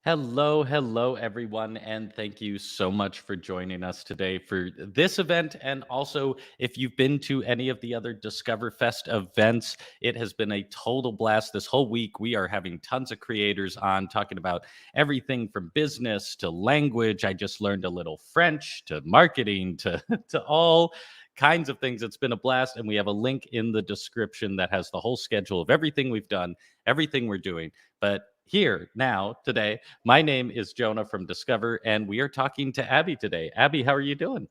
Hello, everyone, and thank you so much for joining us today for this event. And also, if you've been to any of the other Discover Fest events, it has been a total blast this whole week. We are having tons of creators on talking about everything from business to language. I just learned a little French to marketing to, to all kinds of things. It's been a blast. And we have a link in the description that has the whole schedule of everything we've done, everything we're doing. But here now, today, my name is Jonah from Discover, and we are talking to Abby today. Abby, how are you doing?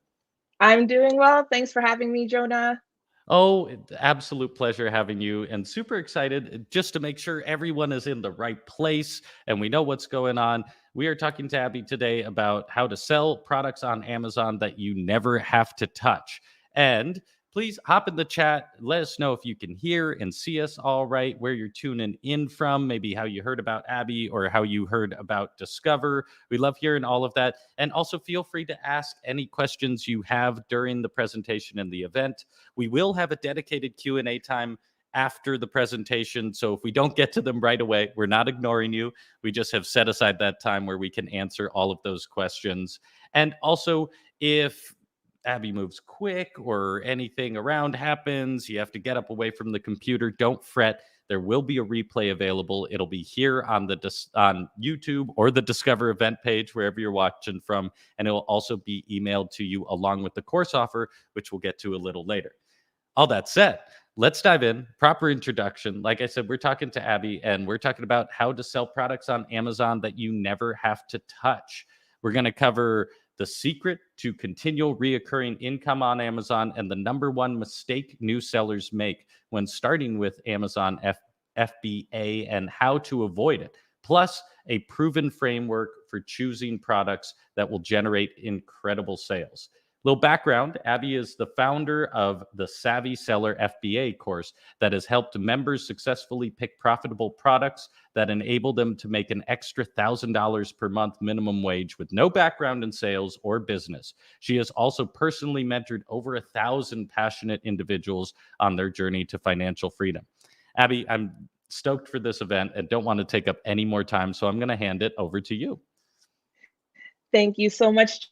I'm doing well. Thanks for having me, Jonah. Oh, absolute pleasure having you, and super excited just to make sure everyone is in the right place and we know what's going on. We are talking to Abby today about how to sell products on Amazon that you never have to touch. And please hop in the chat. Let us know if you can hear and see us all right, where you're tuning in from, maybe how you heard about Abby or how you heard about Discover. We love hearing all of that. And also feel free to ask any questions you have during the presentation and the event. We will have a dedicated Q&A time after the presentation. So if we don't get to them right away, we're not ignoring you. We just have set aside that time where we can answer all of those questions. And also, if Abby moves quick or anything around happens, you have to get up away from the computer, don't fret. There will be a replay available. It'll be here on on YouTube or the Discover event page, wherever you're watching from, and it will also be emailed to you along with the course offer, which we'll get to a little later. All that said, let's dive in. Proper introduction. Like I said, we're talking to Abby and we're talking about how to sell products on Amazon that you never have to touch. We're going to cover the secret to continual reoccurring income on Amazon and the number one mistake new sellers make when starting with Amazon FBA and how to avoid it. Plus, a proven framework for choosing products that will generate incredible sales. Little background, Abby is the founder of the Savvy Seller FBA course that has helped members successfully pick profitable products that enable them to make an extra $1,000 per month minimum wage with no background in sales or business. She has also personally mentored over 1,000 passionate individuals on their journey to financial freedom. Abby, I'm stoked for this event and don't want to take up any more time, so I'm going to hand it over to you. Thank you so much,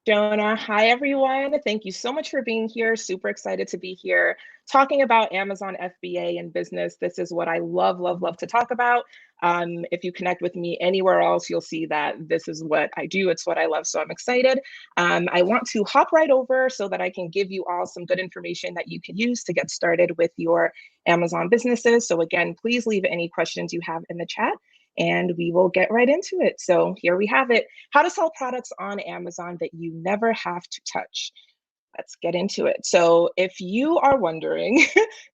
Jonah. Hi, everyone. Thank you so much for being here. Super excited to be here talking about Amazon FBA and business. This is what I love, love, love to talk about. If you connect with me anywhere else, you'll see that this is what I do. It's what I love. So I'm excited. I want to hop right over so that I can give you all some good information that you can use to get started with your Amazon businesses. So again, please leave any questions you have in the chat and we will get right into it. So here we have it. How to sell products on Amazon that you never have to touch. Let's get into it. So if you are wondering,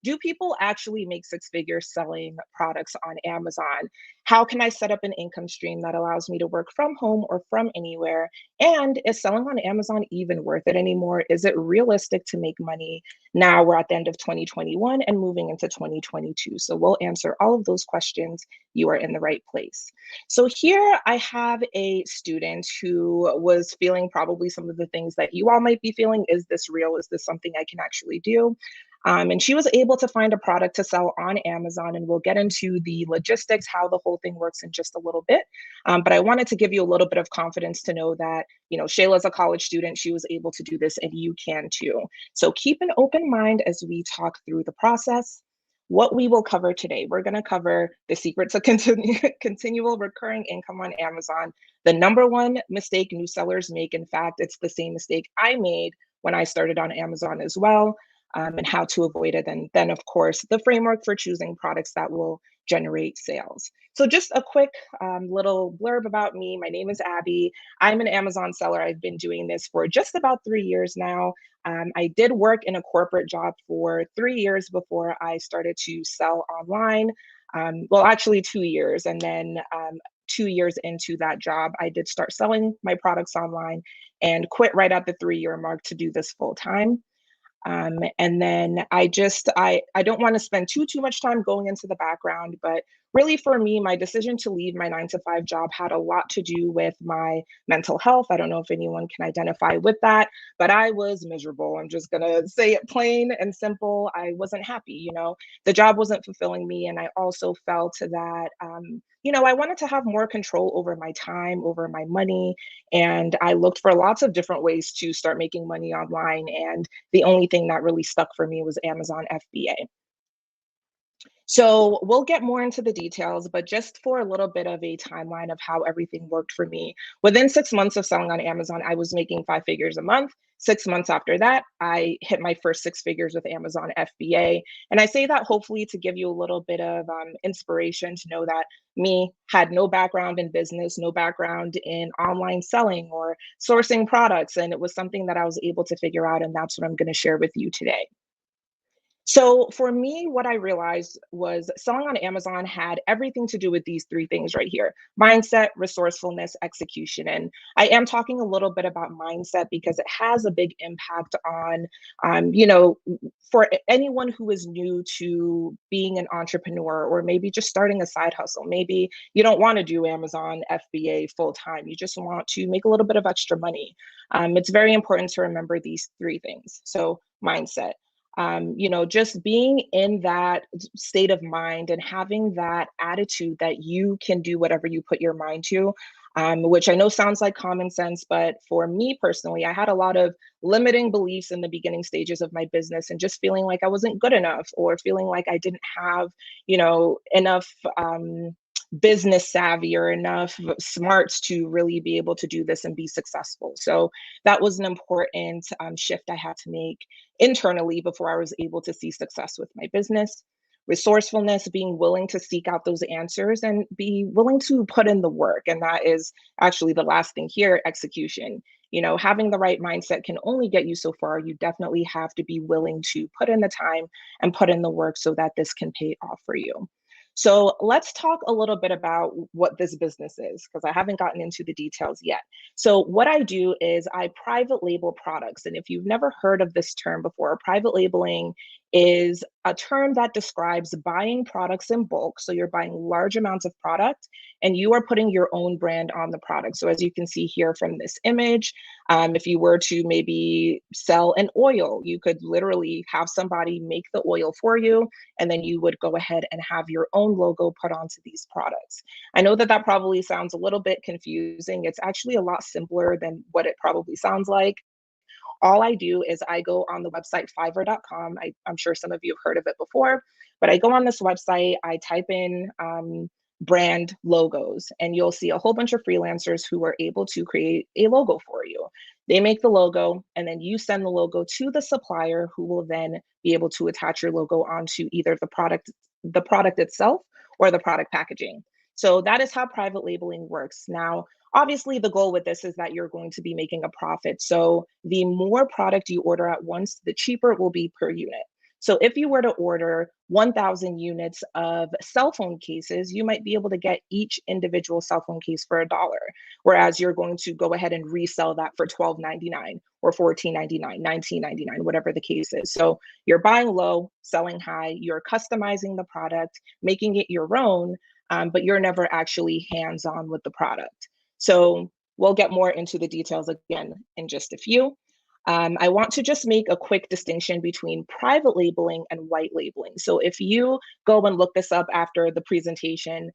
do people actually make six figures selling products on Amazon? How can I set up an income stream that allows me to work from home or from anywhere? And is selling on Amazon even worth it anymore? Is it realistic to make money? Now we're at the end of 2021 and moving into 2022. So we'll answer all of those questions. You are in the right place. So here I have a student who was feeling probably some of the things that you all might be feeling. Is this real? Is this something I can actually do? And she was able to find a product to sell on Amazon, and we'll get into the logistics, how the whole thing works in just a little bit. But I wanted to give you a little bit of confidence to know that, Shayla's a college student. She was able to do this, and you can too. So keep an open mind as we talk through the process. What we will cover today, we're going to cover the secret to continual recurring income on Amazon, the number one mistake new sellers make. In fact, it's the same mistake I made when I started on Amazon as well, and how to avoid it. And then, of course, the framework for choosing products that will generate sales. So just a quick little blurb about me. My name is Abby. I'm an Amazon seller. I've been doing this for just about 3 years now. I did work in a corporate job for 3 years before I started to sell online. Well, actually 2 years. And then 2 years into that job, I did start selling my products online and quit right at the 3 year mark to do this full time. And then I don't want to spend too much time going into the background, but really for me, my decision to leave my 9 to 5 job had a lot to do with my mental health. I don't know if anyone can identify with that, but I was miserable. I'm just going to say it plain and simple. I wasn't happy. The job wasn't fulfilling me. And I also felt that, I wanted to have more control over my time, over my money. And I looked for lots of different ways to start making money online. And the only thing that really stuck for me was Amazon FBA. So we'll get more into the details, but just for a little bit of a timeline of how everything worked for me. Within 6 months of selling on Amazon, I was making 5 figures a month. 6 months after that, I hit my first 6 figures with Amazon FBA. And I say that hopefully to give you a little bit of inspiration to know that me had no background in business, no background in online selling or sourcing products. And it was something that I was able to figure out. And that's what I'm going to share with you today. So for me, what I realized was selling on Amazon had everything to do with these three things right here: mindset, resourcefulness, execution. And I am talking a little bit about mindset because it has a big impact on, for anyone who is new to being an entrepreneur or maybe just starting a side hustle. Maybe you don't want to do Amazon FBA full time, you just want to make a little bit of extra money. It's very important to remember these three things. So, mindset, just being in that state of mind and having that attitude that you can do whatever you put your mind to, which I know sounds like common sense, but for me personally, I had a lot of limiting beliefs in the beginning stages of my business and just feeling like I wasn't good enough or feeling like I didn't have, enough. Business savvy or enough smarts to really be able to do this and be successful. So that was an important shift I had to make internally before I was able to see success with my business. Resourcefulness, being willing to seek out those answers and be willing to put in the work. And that is actually the last thing here: execution. Having the right mindset can only get you so far. You definitely have to be willing to put in the time and put in the work so that this can pay off for you. So let's talk a little bit about what this business is, because I haven't gotten into the details yet. So what I do is I private label products. And if you've never heard of this term before, private labeling is a term that describes buying products in bulk. So you're buying large amounts of product and you are putting your own brand on the product. So as you can see here from this image, if you were to maybe sell an oil, you could literally have somebody make the oil for you, and then you would go ahead and have your own logo put onto these products. I know that that probably sounds a little bit confusing. It's actually a lot simpler than what it probably sounds like. All I do is I go on the website fiverr.com. I'm sure some of you have heard of it before, but I go on this website, I type in brand logos, and you'll see a whole bunch of freelancers who are able to create a logo for you. They make the logo, and then you send the logo to the supplier, who will then be able to attach your logo onto either the product itself, or the product packaging. So that is how private labeling works. Now, obviously, the goal with this is that you're going to be making a profit. So the more product you order at once, the cheaper it will be per unit. So if you were to order 1,000 units of cell phone cases, you might be able to get each individual cell phone case for $1, whereas you're going to go ahead and resell that for $12.99 or $14.99, $19.99, whatever the case is. So you're buying low, selling high, you're customizing the product, making it your own, but you're never actually hands-on with the product. So we'll get more into the details again in just a few. I want to just make a quick distinction between private labeling and white labeling. So if you go and look this up after the presentation,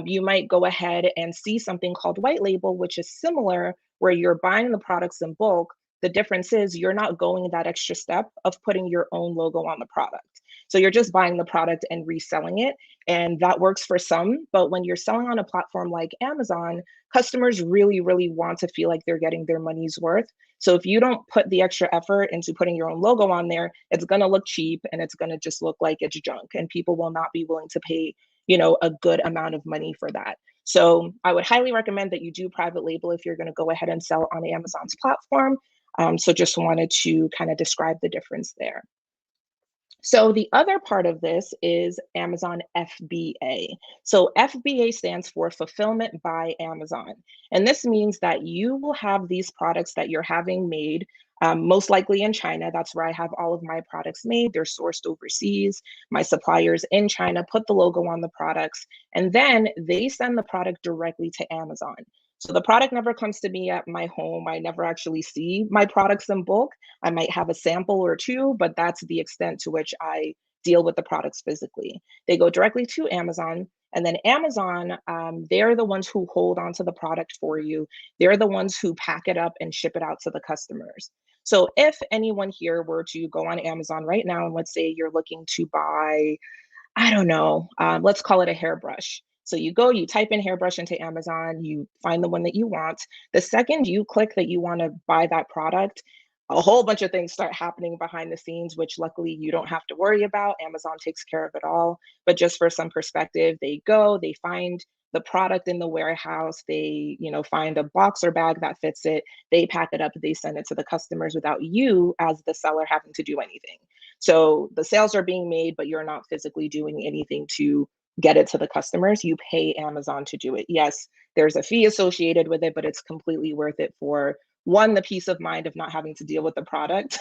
you might go ahead and see something called white label, which is similar, where you're buying the products in bulk. The difference is you're not going that extra step of putting your own logo on the product. So you're just buying the product and reselling it. And that works for some. But when you're selling on a platform like Amazon, customers really, really want to feel like they're getting their money's worth. So if you don't put the extra effort into putting your own logo on there, it's going to look cheap and it's going to just look like it's junk, and people will not be willing to pay, a good amount of money for that. So I would highly recommend that you do private label if you're going to go ahead and sell on Amazon's platform. So just wanted to kind of describe the difference there. So the other part of this is Amazon FBA. So FBA stands for Fulfillment by Amazon. And this means that you will have these products that you're having made, most likely in China. That's where I have all of my products made. They're sourced overseas. My suppliers in China put the logo on the products, and then they send the product directly to Amazon. So the product never comes to me at my home. I never actually see my products in bulk. I might have a sample or two, but that's the extent to which I deal with the products physically. They go directly to Amazon, and then Amazon, they're the ones who hold onto the product for you. They're the ones who pack it up and ship it out to the customers. So if anyone here were to go on Amazon right now, and let's say you're looking to buy, I don't know, let's call it a hairbrush. So you go, you type in hairbrush into Amazon, you find the one that you want. The second you click that you want to buy that product, a whole bunch of things start happening behind the scenes, which luckily you don't have to worry about. Amazon takes care of it all. But just for some perspective, they go, they find the product in the warehouse, they, find a box or bag that fits it, they pack it up, they send it to the customers without you as the seller having to do anything. So the sales are being made, but you're not physically doing anything to get it to the customers. You pay Amazon to do it. Yes, there's a fee associated with it, but it's completely worth it for one, the peace of mind of not having to deal with the product,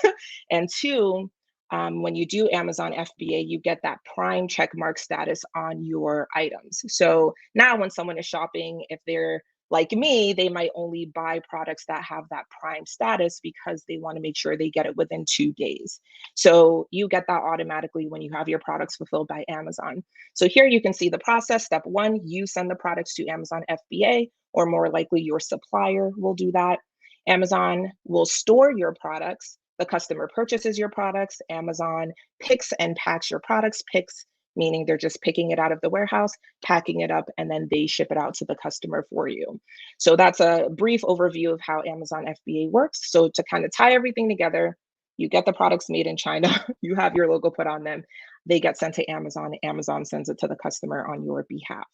and two, when you do Amazon FBA, you get that prime check mark status on your items. So now when someone is shopping, if they're like me, they might only buy products that have that prime status because they want to make sure they get it within 2 days. So you get that automatically when you have your products fulfilled by Amazon. So here you can see the process. Step one, you send the products to Amazon FBA, or more likely your supplier will do that. Amazon will store your products. The customer purchases your products. Amazon picks and packs your products. Picks meaning they're just picking it out of the warehouse, packing it up, and then they ship it out to the customer for you. So that's a brief overview of how Amazon FBA works. So to kind of tie everything together, you get the products made in China, you have your logo put on them, they get sent to Amazon, Amazon sends it to the customer on your behalf.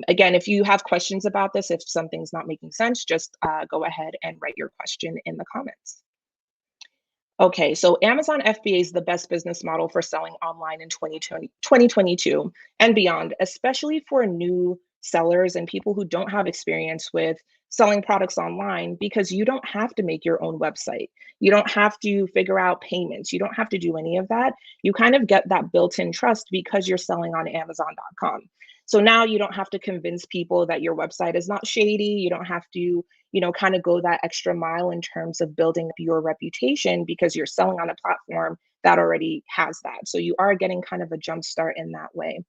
Again, if you have questions about this, if something's not making sense, just go ahead and write your question in the comments. Okay, so Amazon FBA is the best business model for selling online in 2022 and beyond, especially for new sellers and people who don't have experience with selling products online, because you don't have to make your own website. You don't have to figure out payments. You don't have to do any of that. You kind of get that built-in trust because you're selling on Amazon.com. So now you don't have to convince people that your website is not shady. You don't have to kind of go that extra mile in terms of building up your reputation because you're selling on a platform that already has that. So you are getting kind of a jump start in that way.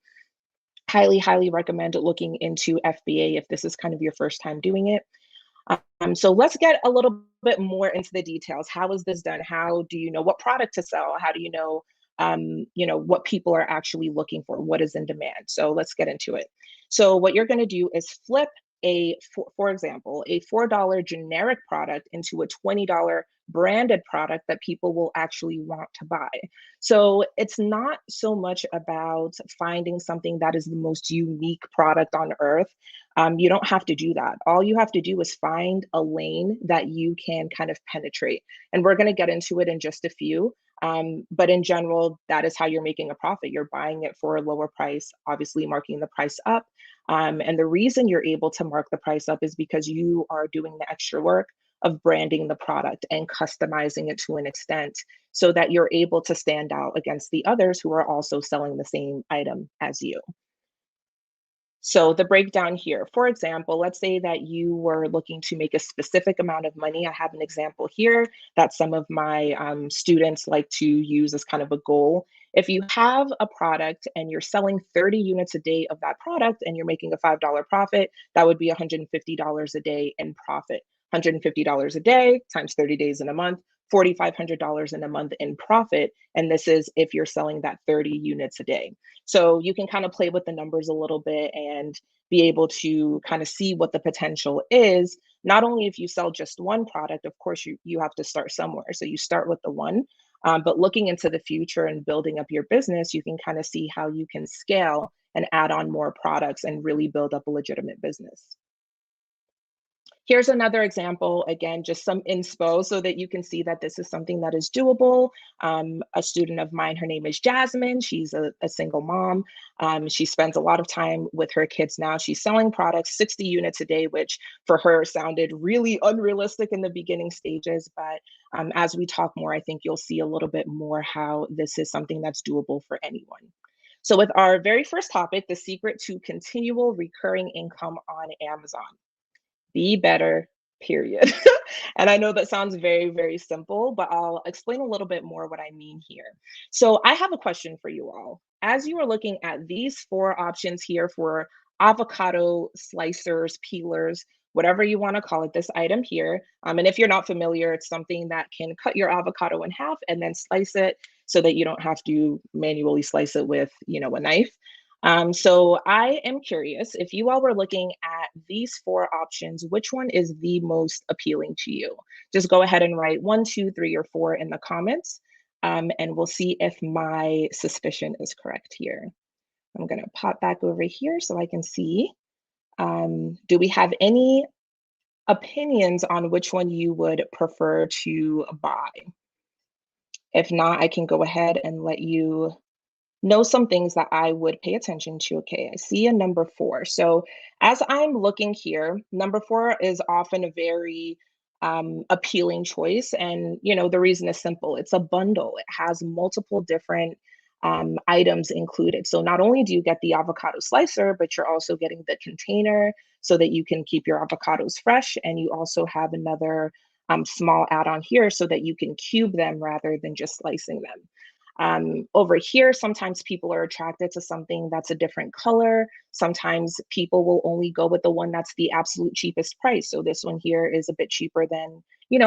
Highly, highly recommend looking into FBA if this is kind of your first time doing it. So let's get a little bit more into the details. How is this done? How do you know what product to sell? How do you know, what people are actually looking for? What is in demand? So let's get into it. So what you're going to do is flip for example, a $4 generic product into a $20 branded product that people will actually want to buy. So it's not so much about finding something that is the most unique product on earth. You don't have to do that. All you have to do is find a lane that you can kind of penetrate. And we're going to get into it in just a few. But in general, that is how you're making a profit. You're buying it for a lower price, obviously marking the price up. And the reason you're able to mark the price up is because you are doing the extra work of branding the product and customizing it to an extent so that you're able to stand out against the others who are also selling the same item as you. So the breakdown here, for example, let's say that you were looking to make a specific amount of money. I have an example here that some of my students like to use as kind of a goal. If you have a product and you're selling 30 units a day of that product and you're making a $5 profit, that would be $150 a day in profit. $150 a day times 30 days in a month, $4,500 in a month in profit. And this is if you're selling that 30 units a day. So you can kind of play with the numbers a little bit and be able to kind of see what the potential is. Not only if you sell just one product, of course, you have to start somewhere. So you start with the one, but looking into the future and building up your business, you can kind of see how you can scale and add on more products and really build up a legitimate business. Here's another example, again, just some inspo so that you can see that this is something that is doable. A student of mine, her name is Jasmine. She's a single mom. She spends a lot of time with her kids now. She's selling products, 60 units a day, which for her sounded really unrealistic in the beginning stages. But as we talk more, I think you'll see a little bit more how this is something that's doable for anyone. So with our very first topic, the secret to continual recurring income on Amazon. Be better, period. And I know that sounds very, very simple, but I'll explain a little bit more what I mean here. So I have a question for you all. As you are looking at these four options here for avocado slicers, peelers, whatever you want to call it, this item here. And if you're not familiar, it's something that can cut your avocado in half and then slice it so that you don't have to manually slice it with, a knife. So I am curious if you all were looking at these four options, which one is the most appealing to you? Just go ahead and write 1, 2, 3, or 4 in the comments, and we'll see if my suspicion is correct here. I'm going to pop back over here so I can see. Do we have any opinions on which one you would prefer to buy? If not, I can go ahead and let you know some things that I would pay attention to. Okay, I see a number 4. So as I'm looking here, number 4 is often a very appealing choice. And, the reason is simple. It's a bundle. It has multiple different items included. So not only do you get the avocado slicer, but you're also getting the container so that you can keep your avocados fresh. And you also have another small add-on here so that you can cube them rather than just slicing them. Over here, sometimes people are attracted to something that's a different color. Sometimes people will only go with the one that's the absolute cheapest price. So this one here is a bit cheaper than,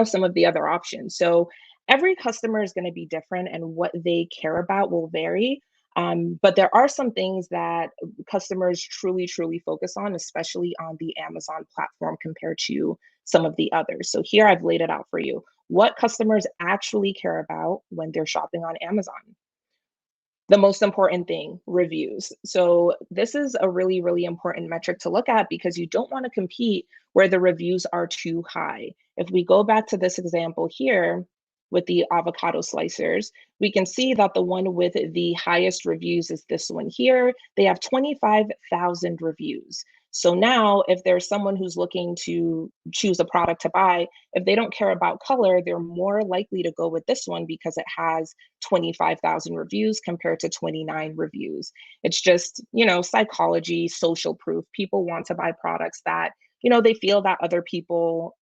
some of the other options. So every customer is going to be different and what they care about will vary. But there are some things that customers truly, truly focus on, especially on the Amazon platform compared to some of the others. So here I've laid it out for you what customers actually care about when they're shopping on Amazon. The most important thing, reviews. So this is a really, really important metric to look at because you don't want to compete where the reviews are too high. If we go back to this example here with the avocado slicers, we can see that the one with the highest reviews is this one here. They have 25,000 reviews. So now if there's someone who's looking to choose a product to buy, if they don't care about color, they're more likely to go with this one because it has 25,000 reviews compared to 29 reviews. It's just, psychology, social proof. People want to buy products that, they feel that other people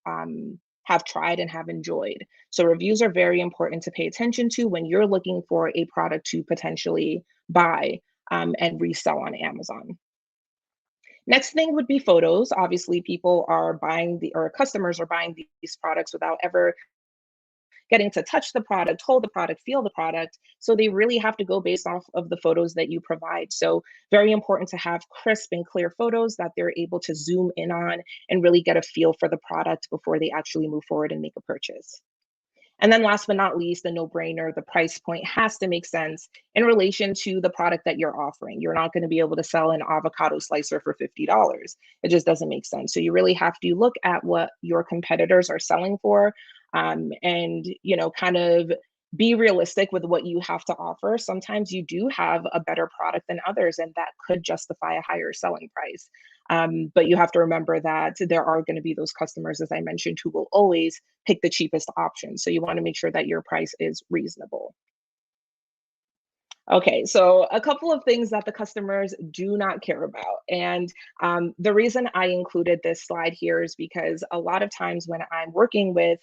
have tried and have enjoyed. So reviews are very important to pay attention to when you're looking for a product to potentially buy and resell on Amazon. Next thing would be photos. Obviously, people are buying or customers are buying these products without ever getting to touch the product, hold the product, feel the product. So they really have to go based off of the photos that you provide. So very important to have crisp and clear photos that they're able to zoom in on and really get a feel for the product before they actually move forward and make a purchase. And then last but not least, the no-brainer, the price point has to make sense in relation to the product that you're offering. You're not going to be able to sell an avocado slicer for $50. It just doesn't make sense. So you really have to look at what your competitors are selling for and, kind of be realistic with what you have to offer. Sometimes you do have a better product than others, and that could justify a higher selling price. But you have to remember that there are going to be those customers, as I mentioned, who will always pick the cheapest option. So you want to make sure that your price is reasonable. Okay, so a couple of things that the customers do not care about. And the reason I included this slide here is because a lot of times when I'm working with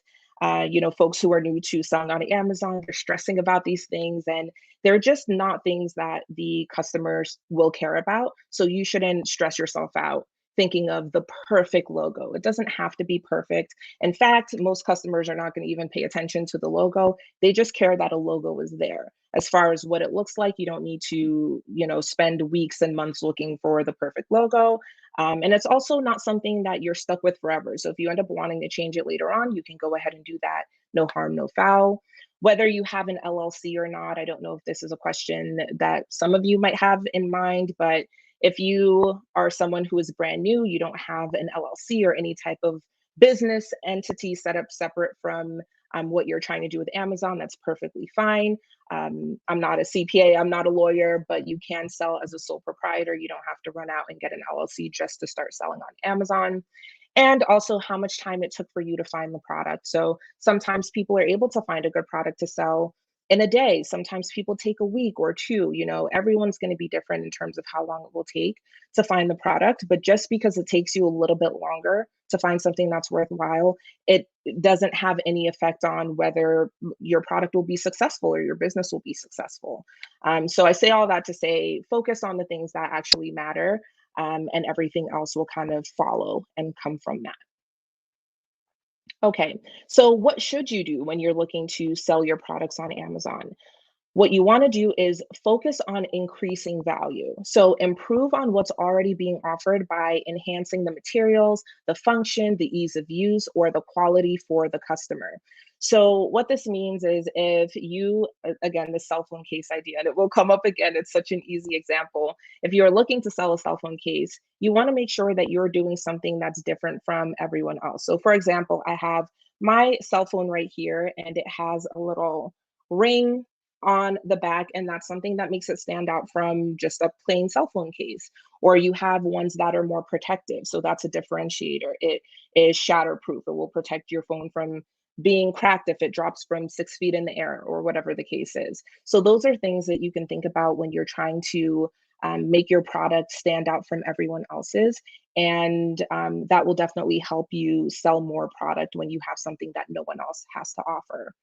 folks who are new to selling on Amazon, they're stressing about these things and they're just not things that the customers will care about. So you shouldn't stress yourself out thinking of the perfect logo. It doesn't have to be perfect. In fact, most customers are not going to even pay attention to the logo. They just care that a logo is there. As far as what it looks like, you don't need to, spend weeks and months looking for the perfect logo. And it's also not something that you're stuck with forever. So if you end up wanting to change it later on, you can go ahead and do that. No harm, no foul. Whether you have an LLC or not, I don't know if this is a question that some of you might have in mind, but if you are someone who is brand new, you don't have an LLC or any type of business entity set up separate from what you're trying to do with Amazon, that's perfectly fine. I'm not a CPA, I'm not a lawyer, but you can sell as a sole proprietor. You don't have to run out and get an LLC just to start selling on Amazon. And also how much time it took for you to find the product. So sometimes people are able to find a good product to sell in a day. Sometimes people take a week or two. Everyone's going to be different in terms of how long it will take to find the product. But just because it takes you a little bit longer to find something that's worthwhile, it doesn't have any effect on whether your product will be successful or your business will be successful. So I say all that to say, focus on the things that actually matter, and everything else will kind of follow and come from that. Okay, so what should you do when you're looking to sell your products on Amazon? What you want to do is focus on increasing value. So improve on what's already being offered by enhancing the materials, the function, the ease of use, or the quality for the customer. So what this means is if you, again, the cell phone case idea, and it will come up again, it's such an easy example. If you're looking to sell a cell phone case, you want to make sure that you're doing something that's different from everyone else. So for example, I have my cell phone right here, and it has a little ring on the back, and that's something that makes it stand out from just a plain cell phone case. Or you have ones that are more protective, so that's a differentiator. It is shatterproof. It will protect your phone from being cracked if it drops from 6 feet in the air or whatever the case is. So those are things that you can think about when you're trying to make your product stand out from everyone else's, and that will definitely help you sell more product when you have something that no one else has to offer.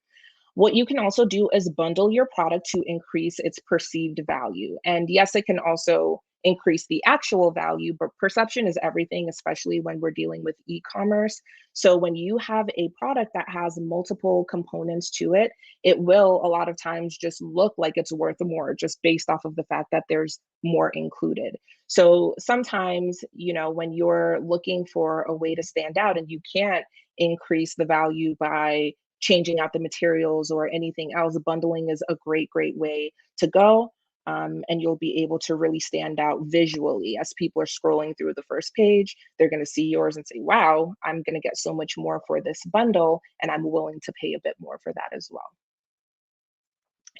What you can also do is bundle your product to increase its perceived value. And yes, it can also increase the actual value, but perception is everything, especially when we're dealing with e-commerce. So when you have a product that has multiple components to it, it will a lot of times just look like it's worth more just based off of the fact that there's more included. So sometimes, when you're looking for a way to stand out and you can't increase the value by changing out the materials or anything else, bundling is a great, great way to go. And you'll be able to really stand out visually as people are scrolling through the first page. They're going to see yours and say, wow, I'm going to get so much more for this bundle, and I'm willing to pay a bit more for that as well.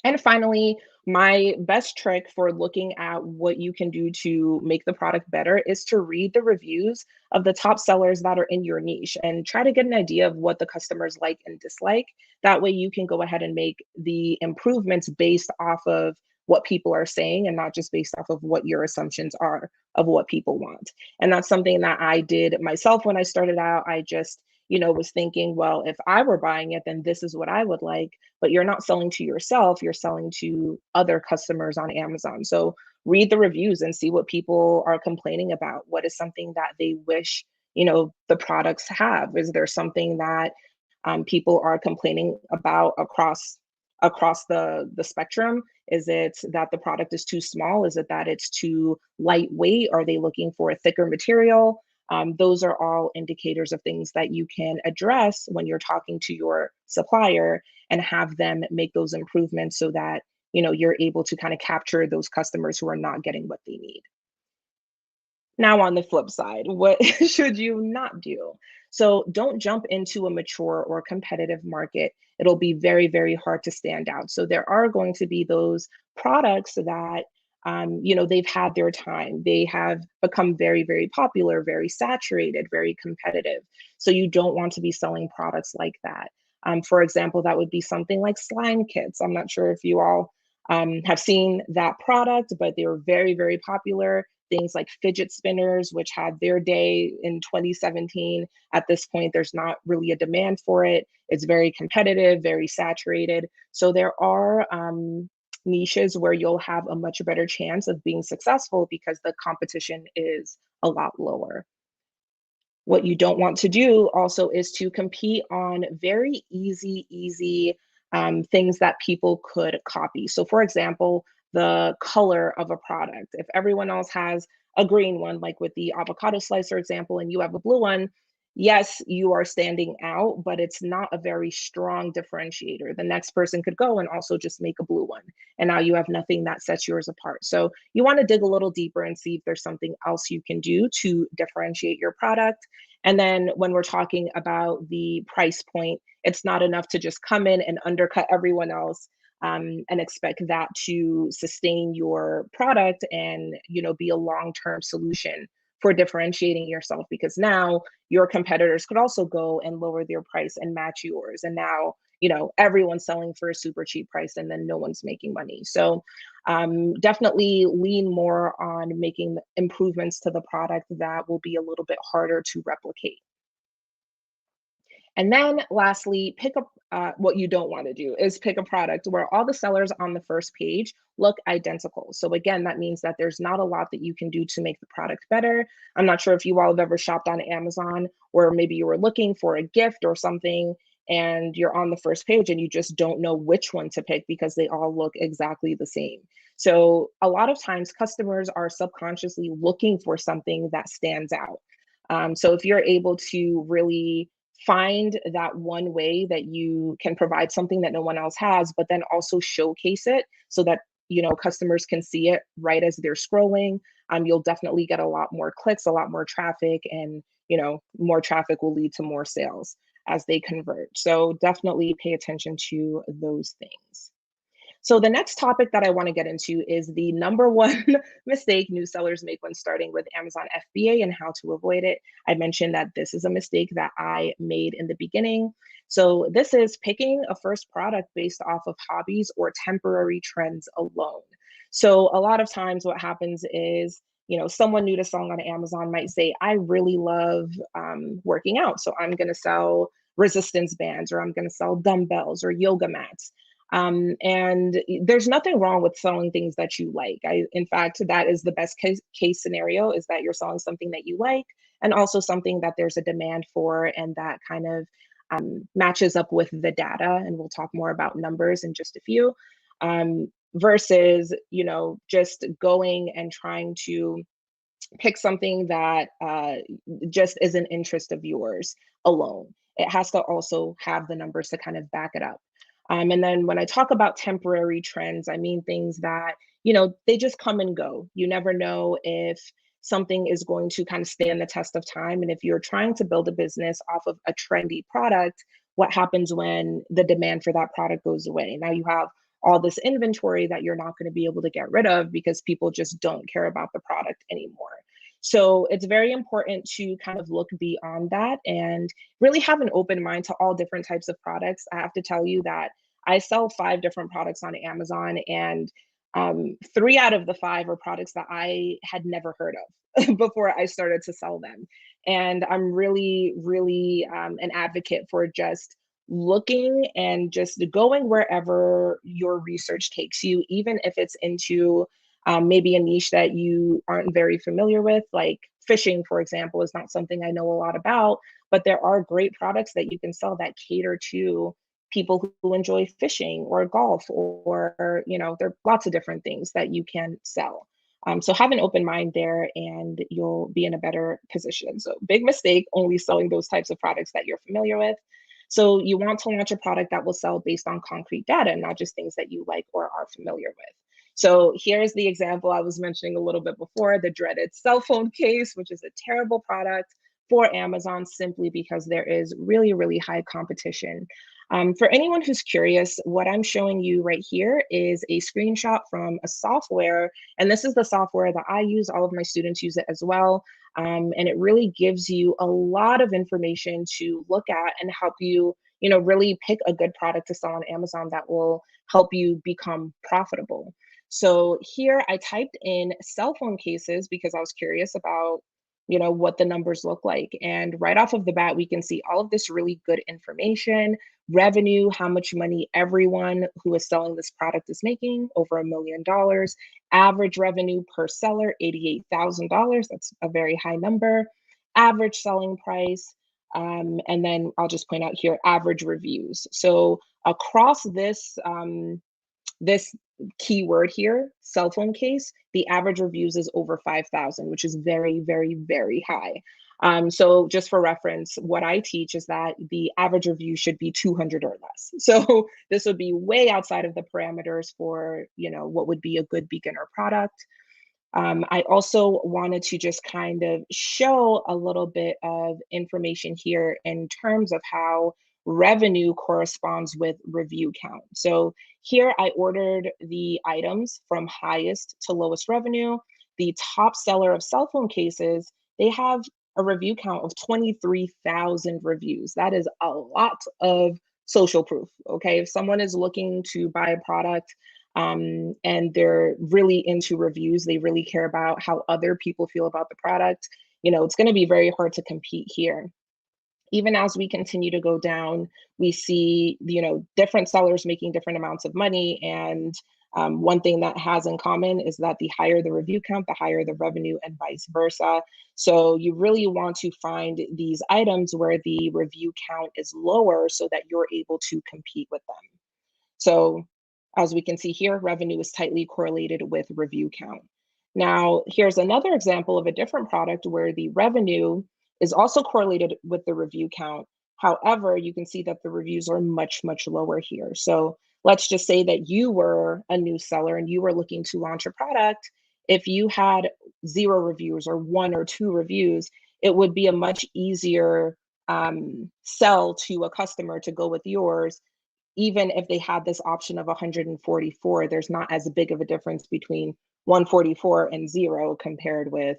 And finally, my best trick for looking at what you can do to make the product better is to read the reviews of the top sellers that are in your niche and try to get an idea of what the customers like and dislike. That way, you can go ahead and make the improvements based off of what people are saying and not just based off of what your assumptions are of what people want. And that's something that I did myself when I started out. I just was thinking, well, if I were buying it, then this is what I would like. But you're not selling to yourself, you're selling to other customers on Amazon. So read the reviews and see what people are complaining about. What is something that they wish, the products have? Is there something that people are complaining about across the spectrum? Is it that the product is too small? Is it that it's too lightweight? Are they looking for a thicker material? Those are all indicators of things that you can address when you're talking to your supplier and have them make those improvements so that you're able to kind of capture those customers who are not getting what they need. Now, on the flip side, what should you not do? So, don't jump into a mature or competitive market. It'll be very, very hard to stand out. So, there are going to be those products that, they've had their time. They have become very, very popular, very saturated, very competitive. So, you don't want to be selling products like that. For example, that would be something like slime kits. I'm not sure if you all have seen that product, but they were very, very popular. Things like fidget spinners, which had their day in 2017. At this point, there's not really a demand for it. It's very competitive, very saturated. So there are niches where you'll have a much better chance of being successful because the competition is a lot lower. What you don't want to do also is to compete on very easy things that people could copy. So, for example, the color of a product. If everyone else has a green one, like with the avocado slicer example, and you have a blue one, yes, you are standing out, but it's not a very strong differentiator. The next person could go and also just make a blue one. And now you have nothing that sets yours apart. So you want to dig a little deeper and see if there's something else you can do to differentiate your product. And then when we're talking about the price point, it's not enough to just come in and undercut everyone else, and expect that to sustain your product and, be a long-term solution for differentiating yourself, because now your competitors could also go and lower their price and match yours. And now, everyone's selling for a super cheap price and then no one's making money. So definitely lean more on making improvements to the product that will be a little bit harder to replicate. And then lastly, pick up what you don't want to do is pick a product where all the sellers on the first page look identical. So again, that means that there's not a lot that you can do to make the product better. I'm not sure if you all have ever shopped on Amazon, or maybe you were looking for a gift or something and you're on the first page and you just don't know which one to pick because they all look exactly the same. So a lot of times customers are subconsciously looking for something that stands out. So if you're able to really find that one way that you can provide something that no one else has, but then also showcase it so that customers can see it right as they're scrolling, you'll definitely get a lot more clicks, a lot more traffic, and more traffic will lead to more sales as they convert. So definitely pay attention to those things. So the next topic that I want to get into is the number one mistake new sellers make when starting with Amazon FBA and how to avoid it. I mentioned that this is a mistake that I made in the beginning. So this is picking a first product based off of hobbies or temporary trends alone. So a lot of times what happens is, someone new to selling on Amazon might say, I really love working out. So I'm going to sell resistance bands, or I'm going to sell dumbbells or yoga mats. And there's nothing wrong with selling things that you like. In fact, that is the best case scenario, is that you're selling something that you like, and also something that there's a demand for, and that kind of matches up with the data. And we'll talk more about numbers in just a few, versus, just going and trying to pick something that just is an interest of yours alone. It has to also have the numbers to kind of back it up. And then when I talk about temporary trends, I mean things that, they just come and go. You never know if something is going to kind of stand the test of time. And if you're trying to build a business off of a trendy product, what happens when the demand for that product goes away? Now you have all this inventory that you're not going to be able to get rid of because people just don't care about the product anymore. So it's very important to kind of look beyond that and really have an open mind to all different types of products. I have to tell you that I sell 5 different products on Amazon, and 3 out of the 5 are products that I had never heard of before I started to sell them. And I'm really, really an advocate for just looking and just going wherever your research takes you, even if it's into maybe a niche that you aren't very familiar with. Like fishing, for example, is not something I know a lot about, but there are great products that you can sell that cater to people who enjoy fishing or golf, or there are lots of different things that you can sell. So have an open mind there and you'll be in a better position. So big mistake, only selling those types of products that you're familiar with. So you want to launch a product that will sell based on concrete data, not just things that you like or are familiar with. So here's the example I was mentioning a little bit before, the dreaded cell phone case, which is a terrible product for Amazon simply because there is really, really high competition. For anyone who's curious, what I'm showing you right here is a screenshot from a software, and this is the software that I use. All of my students use it as well, and it really gives you a lot of information to look at and help you, really pick a good product to sell on Amazon that will help you become profitable. So here I typed in cell phone cases because I was curious about, what the numbers look like. And right off of the bat, we can see all of this really good information, revenue, how much money everyone who is selling this product is making, over $1 million. Average revenue per seller, $88,000. That's a very high number. Average selling price. And then I'll just point out here, average reviews. So across this keyword here, cell phone case, the average reviews is over 5,000, which is very, very, very high. So just for reference, what I teach is that the average review should be 200 or less. So this would be way outside of the parameters for, what would be a good beginner product. I also wanted to just kind of show a little bit of information here in terms of how revenue corresponds with review count. So here I ordered the items from highest to lowest revenue. The top seller of cell phone cases, they have a review count of 23,000 reviews. That is a lot of social proof. Okay, if someone is looking to buy a product and they're really into reviews, they really care about how other people feel about the product, it's going to be very hard to compete here. Even as we continue to go down, we see, different sellers making different amounts of money. And one thing that has in common is that the higher the review count, the higher the revenue, and vice versa. So you really want to find these items where the review count is lower so that you're able to compete with them. So as we can see here, revenue is tightly correlated with review count. Now, here's another example of a different product where the revenue is also correlated with the review count. However, you can see that the reviews are much, much lower here. So let's just say that you were a new seller and you were looking to launch a product. If you had 0 reviews or 1 or 2 reviews, it would be a much easier sell to a customer to go with yours. Even if they had this option of 144, there's not as big of a difference between 144 and 0 compared with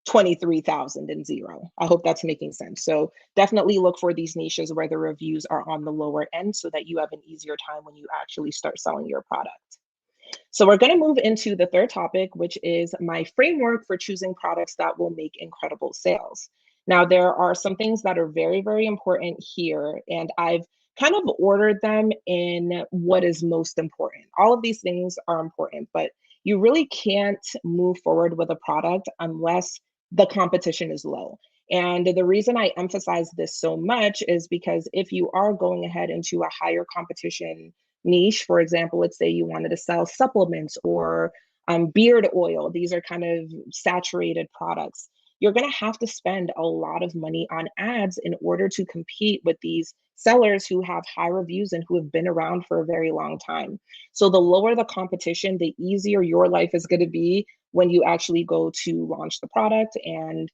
23,000 and 0. I hope that's making sense. So definitely look for these niches where the reviews are on the lower end so that you have an easier time when you actually start selling your product. So we're going to move into the third topic, which is my framework for choosing products that will make incredible sales. Now, there are some things that are very, very important here, and I've kind of ordered them in what is most important. All of these things are important, but you really can't move forward with a product unless the competition is low. And the reason I emphasize this so much is because if you are going ahead into a higher competition niche, for example, let's say you wanted to sell supplements or beard oil, these are kind of saturated products. You're going to have to spend a lot of money on ads in order to compete with these sellers who have high reviews and who have been around for a very long time. So the lower the competition, the easier your life is going to be when you actually go to launch the product. And,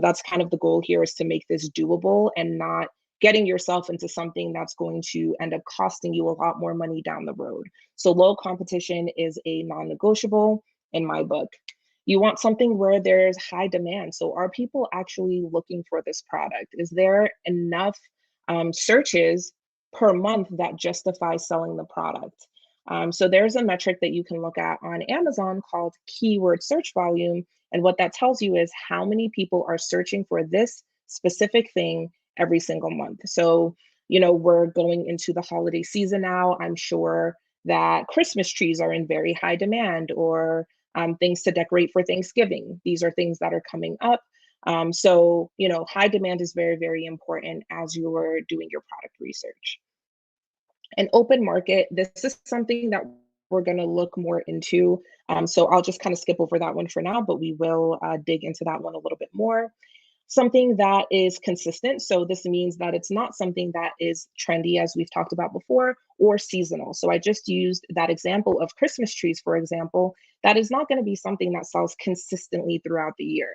that's kind of the goal here, is to make this doable and not getting yourself into something that's going to end up costing you a lot more money down the road. So low competition is a non-negotiable in my book. You want something where there's high demand. So are people actually looking for this product? Is there enough searches per month that justify selling the product? So there's a metric that you can look at on Amazon called keyword search volume. And what that tells you is how many people are searching for this specific thing every single month. So, we're going into the holiday season now. I'm sure that Christmas trees are in very high demand, or things to decorate for Thanksgiving. These are things that are coming up. So, high demand is very, very important as you're doing your product research. An open market, this is something that we're going to look more into. So I'll just kind of skip over that one for now, but we will dig into that one a little bit more. Something that is consistent. So this means that it's not something that is trendy, as we've talked about before, or seasonal. So I just used that example of Christmas trees, for example. That is not going to be something that sells consistently throughout the year.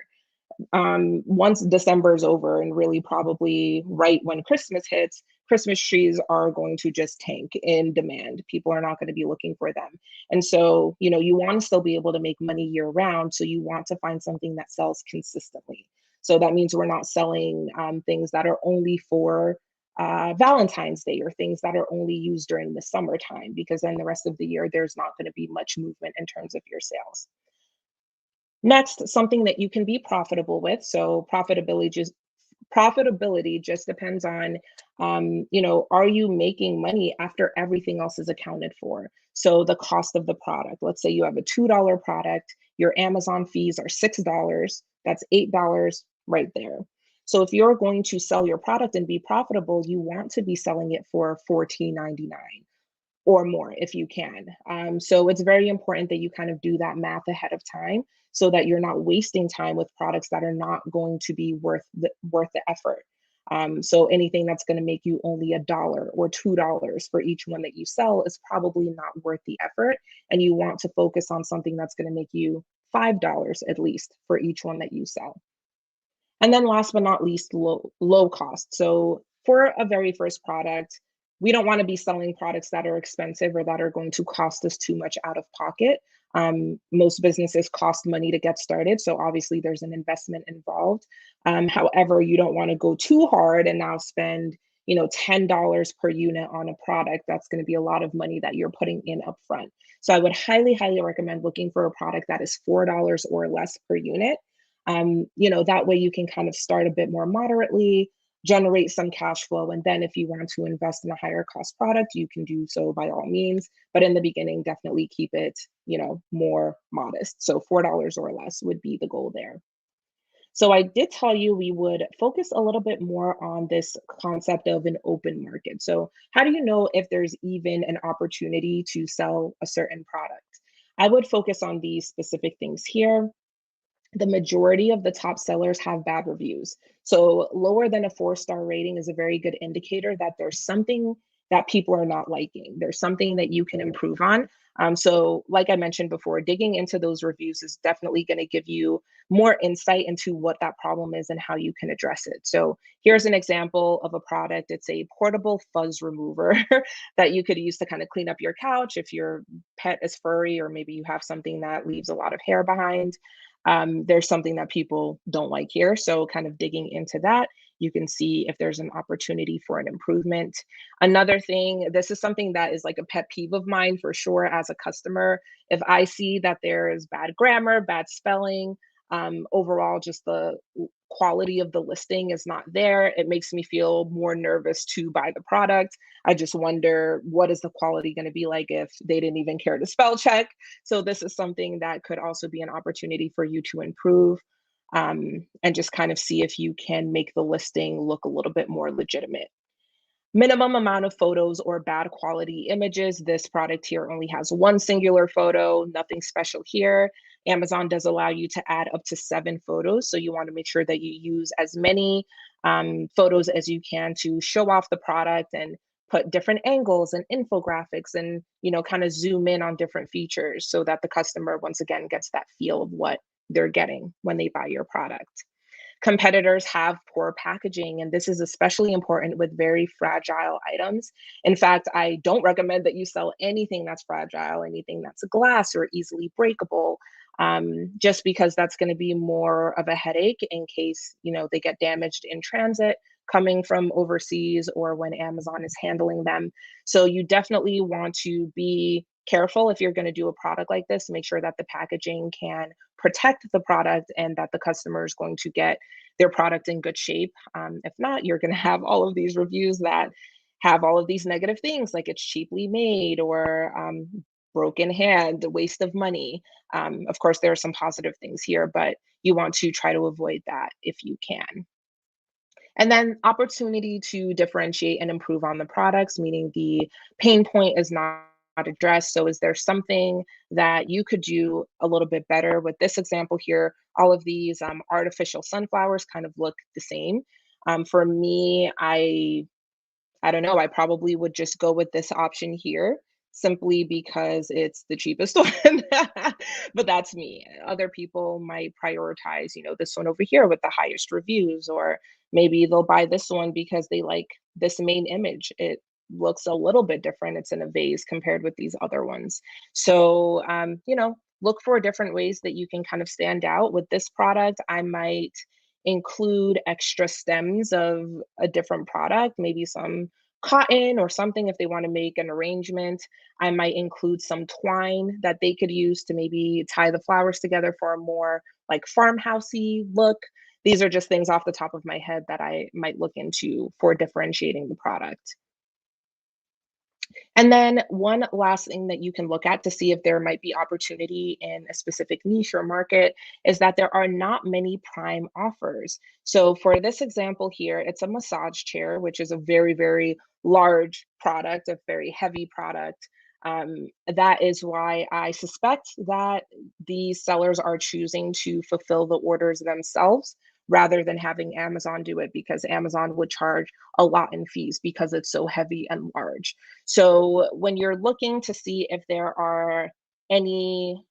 Once December is over and really probably right when Christmas hits, Christmas trees are going to just tank in demand. People are not going to be looking for them. And so, you want to still be able to make money year round. So you want to find something that sells consistently. So that means we're not selling things that are only for Valentine's Day, or things that are only used during the summertime, because then the rest of the year, there's not going to be much movement in terms of your sales. Next, something that you can be profitable with. So profitability just depends on, are you making money after everything else is accounted for? So the cost of the product, let's say you have a $2 product, your Amazon fees are $6, that's $8 right there. So if you're going to sell your product and be profitable, you want to be selling it for $14.99 or more if you can. So it's very important that you kind of do that math ahead of time so that you're not wasting time with products that are not going to be worth the effort. So anything that's going to make you only $1 or $2 for each one that you sell is probably not worth the effort. And you want to focus on something that's going to make you $5 at least for each one that you sell. And then last but not least, low cost. So for a very first product, we don't want to be selling products that are expensive or that are going to cost us too much out of pocket. Most businesses cost money to get started, so obviously there's an investment involved. However, you don't want to go too hard and now spend, $10 per unit on a product. That's going to be a lot of money that you're putting in upfront. So I would highly, highly recommend looking for a product that is $4 or less per unit. That way you can kind of start a bit more moderately, generate some cash flow. And then if you want to invest in a higher cost product, you can do so by all means. But in the beginning, definitely keep it, more modest. So $4 or less would be the goal there. So I did tell you we would focus a little bit more on this concept of an open market. So how do you know if there's even an opportunity to sell a certain product? I would focus on these specific things here. The majority of the top sellers have bad reviews. So lower than a 4-star rating is a very good indicator that there's something that people are not liking. There's something that you can improve on. So like I mentioned before, digging into those reviews is definitely going to give you more insight into what that problem is and how you can address it. So here's an example of a product. It's a portable fuzz remover that you could use to kind of clean up your couch if your pet is furry, or maybe you have something that leaves a lot of hair behind. There's something that people don't like here. So kind of digging into that, you can see if there's an opportunity for an improvement. Another thing, this is something that is like a pet peeve of mine for sure as a customer. If I see that there is bad grammar, bad spelling, overall, just the quality of the listing is not there, it makes me feel more nervous to buy the product. I just wonder, what is the quality going to be like if they didn't even care to spell check? So this is something that could also be an opportunity for you to improve, and just kind of see if you can make the listing look a little bit more legitimate. Minimum amount of photos or bad quality images. This product here only has one singular photo, nothing special here. Amazon does allow you to add up to 7 photos. So you want to make sure that you use as many photos as you can to show off the product and put different angles and infographics and, kind of zoom in on different features so that the customer, once again, gets that feel of what they're getting when they buy your product. Competitors have poor packaging, and this is especially important with very fragile items. In fact, I don't recommend that you sell anything that's fragile, anything that's glass or easily breakable, just because that's going to be more of a headache in case they get damaged in transit coming from overseas or when Amazon is handling them. So you definitely want to be careful if you're going to do a product like this. Make sure that the packaging can protect the product and that the customer is going to get their product in good shape. If not, you're going to have all of these reviews that have all of these negative things, like it's cheaply made or broken hand, waste of money. Of course, there are some positive things here, but you want to try to avoid that if you can. And then opportunity to differentiate and improve on the products, meaning the pain point is not addressed. So is there something that you could do a little bit better? With this example here, all of these artificial sunflowers kind of look the same. For me, I don't know, I probably would just go with this option here simply because it's the cheapest one. But that's me. Other people might prioritize, this one over here with the highest reviews, or maybe they'll buy this one because they like this main image. It looks a little bit different. It's in a vase compared with these other ones. So, look for different ways that you can kind of stand out. With this product, I might include extra stems of a different product, maybe some cotton or something if they want to make an arrangement. I might include some twine that they could use to maybe tie the flowers together for a more like farmhousey look. These are just things off the top of my head that I might look into for differentiating the product. And then one last thing that you can look at to see if there might be opportunity in a specific niche or market is that there are not many prime offers. So for this example here, it's a massage chair, which is a very, very large product, a very heavy product. That is why I suspect that these sellers are choosing to fulfill the orders themselves rather than having Amazon do it, because Amazon would charge a lot in fees because it's so heavy and large. So when you're looking to see if there are any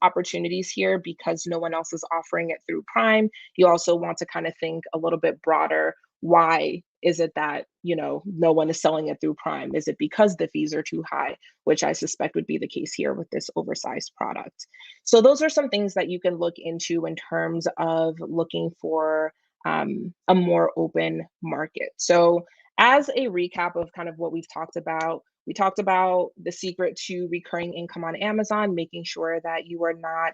opportunities here because no one else is offering it through Prime. You also want to kind of think a little bit broader. Why is it that, no one is selling it through Prime? Is it because the fees are too high, which I suspect would be the case here with this oversized product? So those are some things that you can look into in terms of looking for a more open market. So as a recap of kind of what we've talked about, we talked about the secret to recurring income on Amazon, making sure that you are not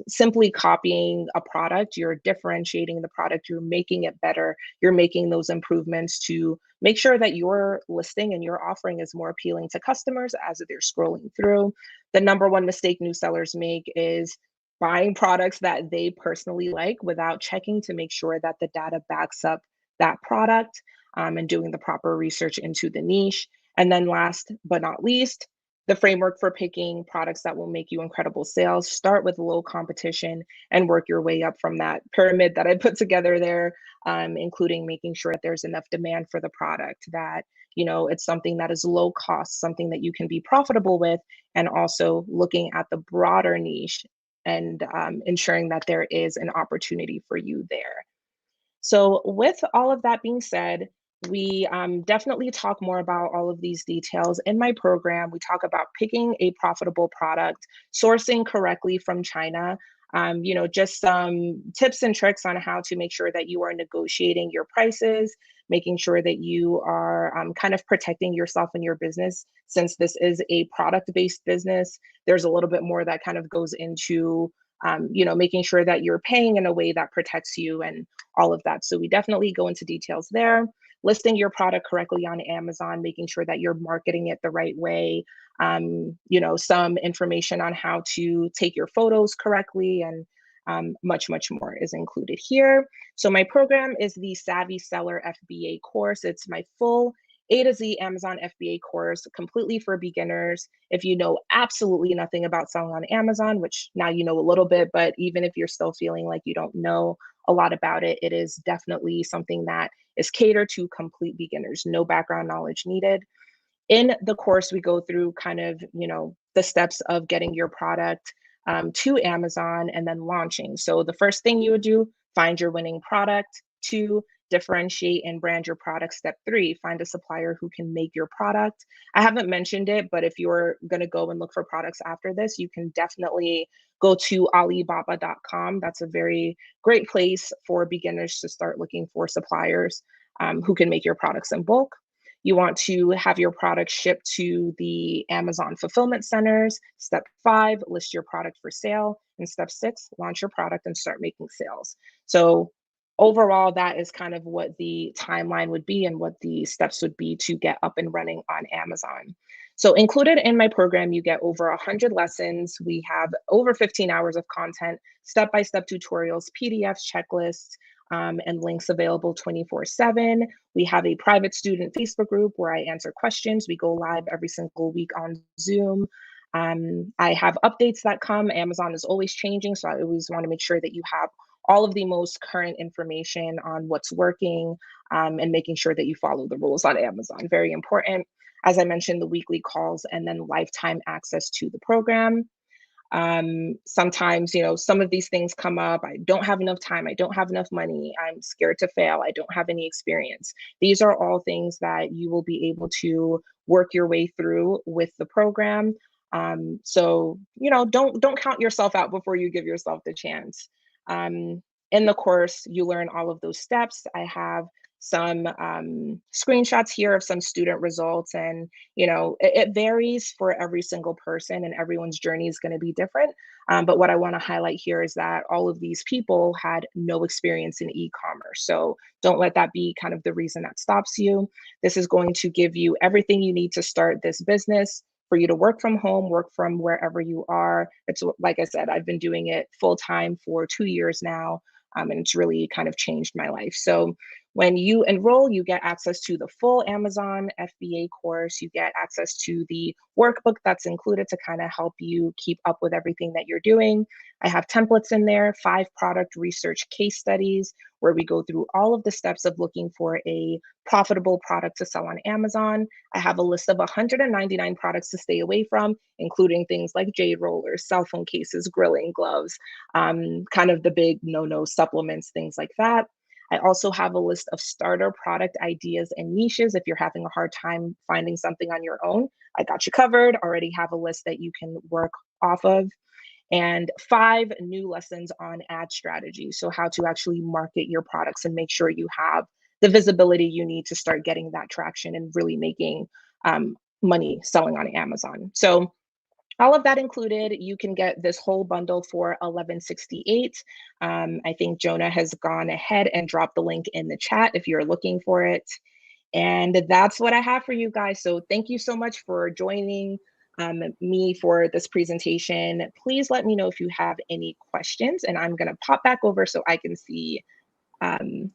simply copying a product, you're differentiating the product, you're making it better, you're making those improvements to make sure that your listing and your offering is more appealing to customers as they're scrolling through. The number one mistake new sellers make is buying products that they personally like without checking to make sure that the data backs up that product, and doing the proper research into the niche. And then last but not least, the framework for picking products that will make you incredible sales. Start with low competition and work your way up from that pyramid that I put together there, including making sure that there's enough demand for the product, that it's something that is low cost, something that you can be profitable with, and also looking at the broader niche and ensuring that there is an opportunity for you there. So, with all of that being said, we definitely talk more about all of these details in my program. We talk about picking a profitable product, sourcing correctly from China, just some tips and tricks on how to make sure that you are negotiating your prices, making sure that you are kind of protecting yourself and your business. Since this is a product based business, there's a little bit more that kind of goes into making sure that you're paying in a way that protects you and all of that. So we definitely go into details there. Listing your product correctly on Amazon, making sure that you're marketing it the right way. Some information on how to take your photos correctly, and much, much more is included here. So my program is the Savvy Seller FBA course. It's my full A to Z Amazon FBA course, completely for beginners. If you know absolutely nothing about selling on Amazon, which now you know a little bit, but even if you're still feeling like you don't know a lot about it, it is definitely something that is catered to complete beginners, no background knowledge needed. In the course, we go through kind of, the steps of getting your product to Amazon and then launching. So the first thing you would do, find your winning product. Two, differentiate and brand your product. Step three, find a supplier who can make your product. I haven't mentioned it, but if you're going to go and look for products after this, you can definitely go to Alibaba.com. That's a very great place for beginners to start looking for suppliers who can make your products in bulk. You want to have your product shipped to the Amazon fulfillment centers. Step five, list your product for sale. And step six, launch your product and start making sales. So overall, that is kind of what the timeline would be and what the steps would be to get up and running on Amazon. So included in my program, you get over 100 lessons. We have over 15 hours of content, step-by-step tutorials, PDFs, checklists, and links available 24/7. We have a private student Facebook group where I answer questions. We go live every single week on Zoom. I have updates that come. Amazon is always changing, so I always want to make sure that you have all of the most current information on what's working, and making sure that you follow the rules on Amazon. Very important. As I mentioned, the weekly calls and then lifetime access to the program. Sometimes, some of these things come up. I don't have enough time. I don't have enough money. I'm scared to fail. I don't have any experience. These are all things that you will be able to work your way through with the program. So, don't count yourself out before you give yourself the chance. In the course, you learn all of those steps. I have some screenshots here of some student results, and it varies for every single person, and everyone's journey is going to be different. But what I want to highlight here is that all of these people had no experience in e-commerce, so don't let that be kind of the reason that stops you. This is going to give you everything you need to start this business, for you to work from home, work from wherever you are. It's like I said, I've been doing it full time for 2 years now, and it's really kind of changed my life. So When you enroll, you get access to the full Amazon FBA course. You get access to the workbook that's included to kind of help you keep up with everything that you're doing. I have templates in there, 5 product research case studies, where we go through all of the steps of looking for a profitable product to sell on Amazon. I have a list of 199 products to stay away from, including things like jade rollers, cell phone cases, grilling gloves, kind of the big no supplements, things like that. I also have a list of starter product ideas and niches. If you're having a hard time finding something on your own, I got you covered. Already have a list that you can work off of. And 5 new lessons on ad strategy. So, how to actually market your products and make sure you have the visibility you need to start getting that traction and really making money selling on Amazon. So, all of that included, you can get this whole bundle for 1168. I think Jonah has gone ahead and dropped the link in the chat if you're looking for it. And that's what I have for you guys. So thank you so much for joining me for this presentation. Please let me know if you have any questions, and I'm going to pop back over so I can see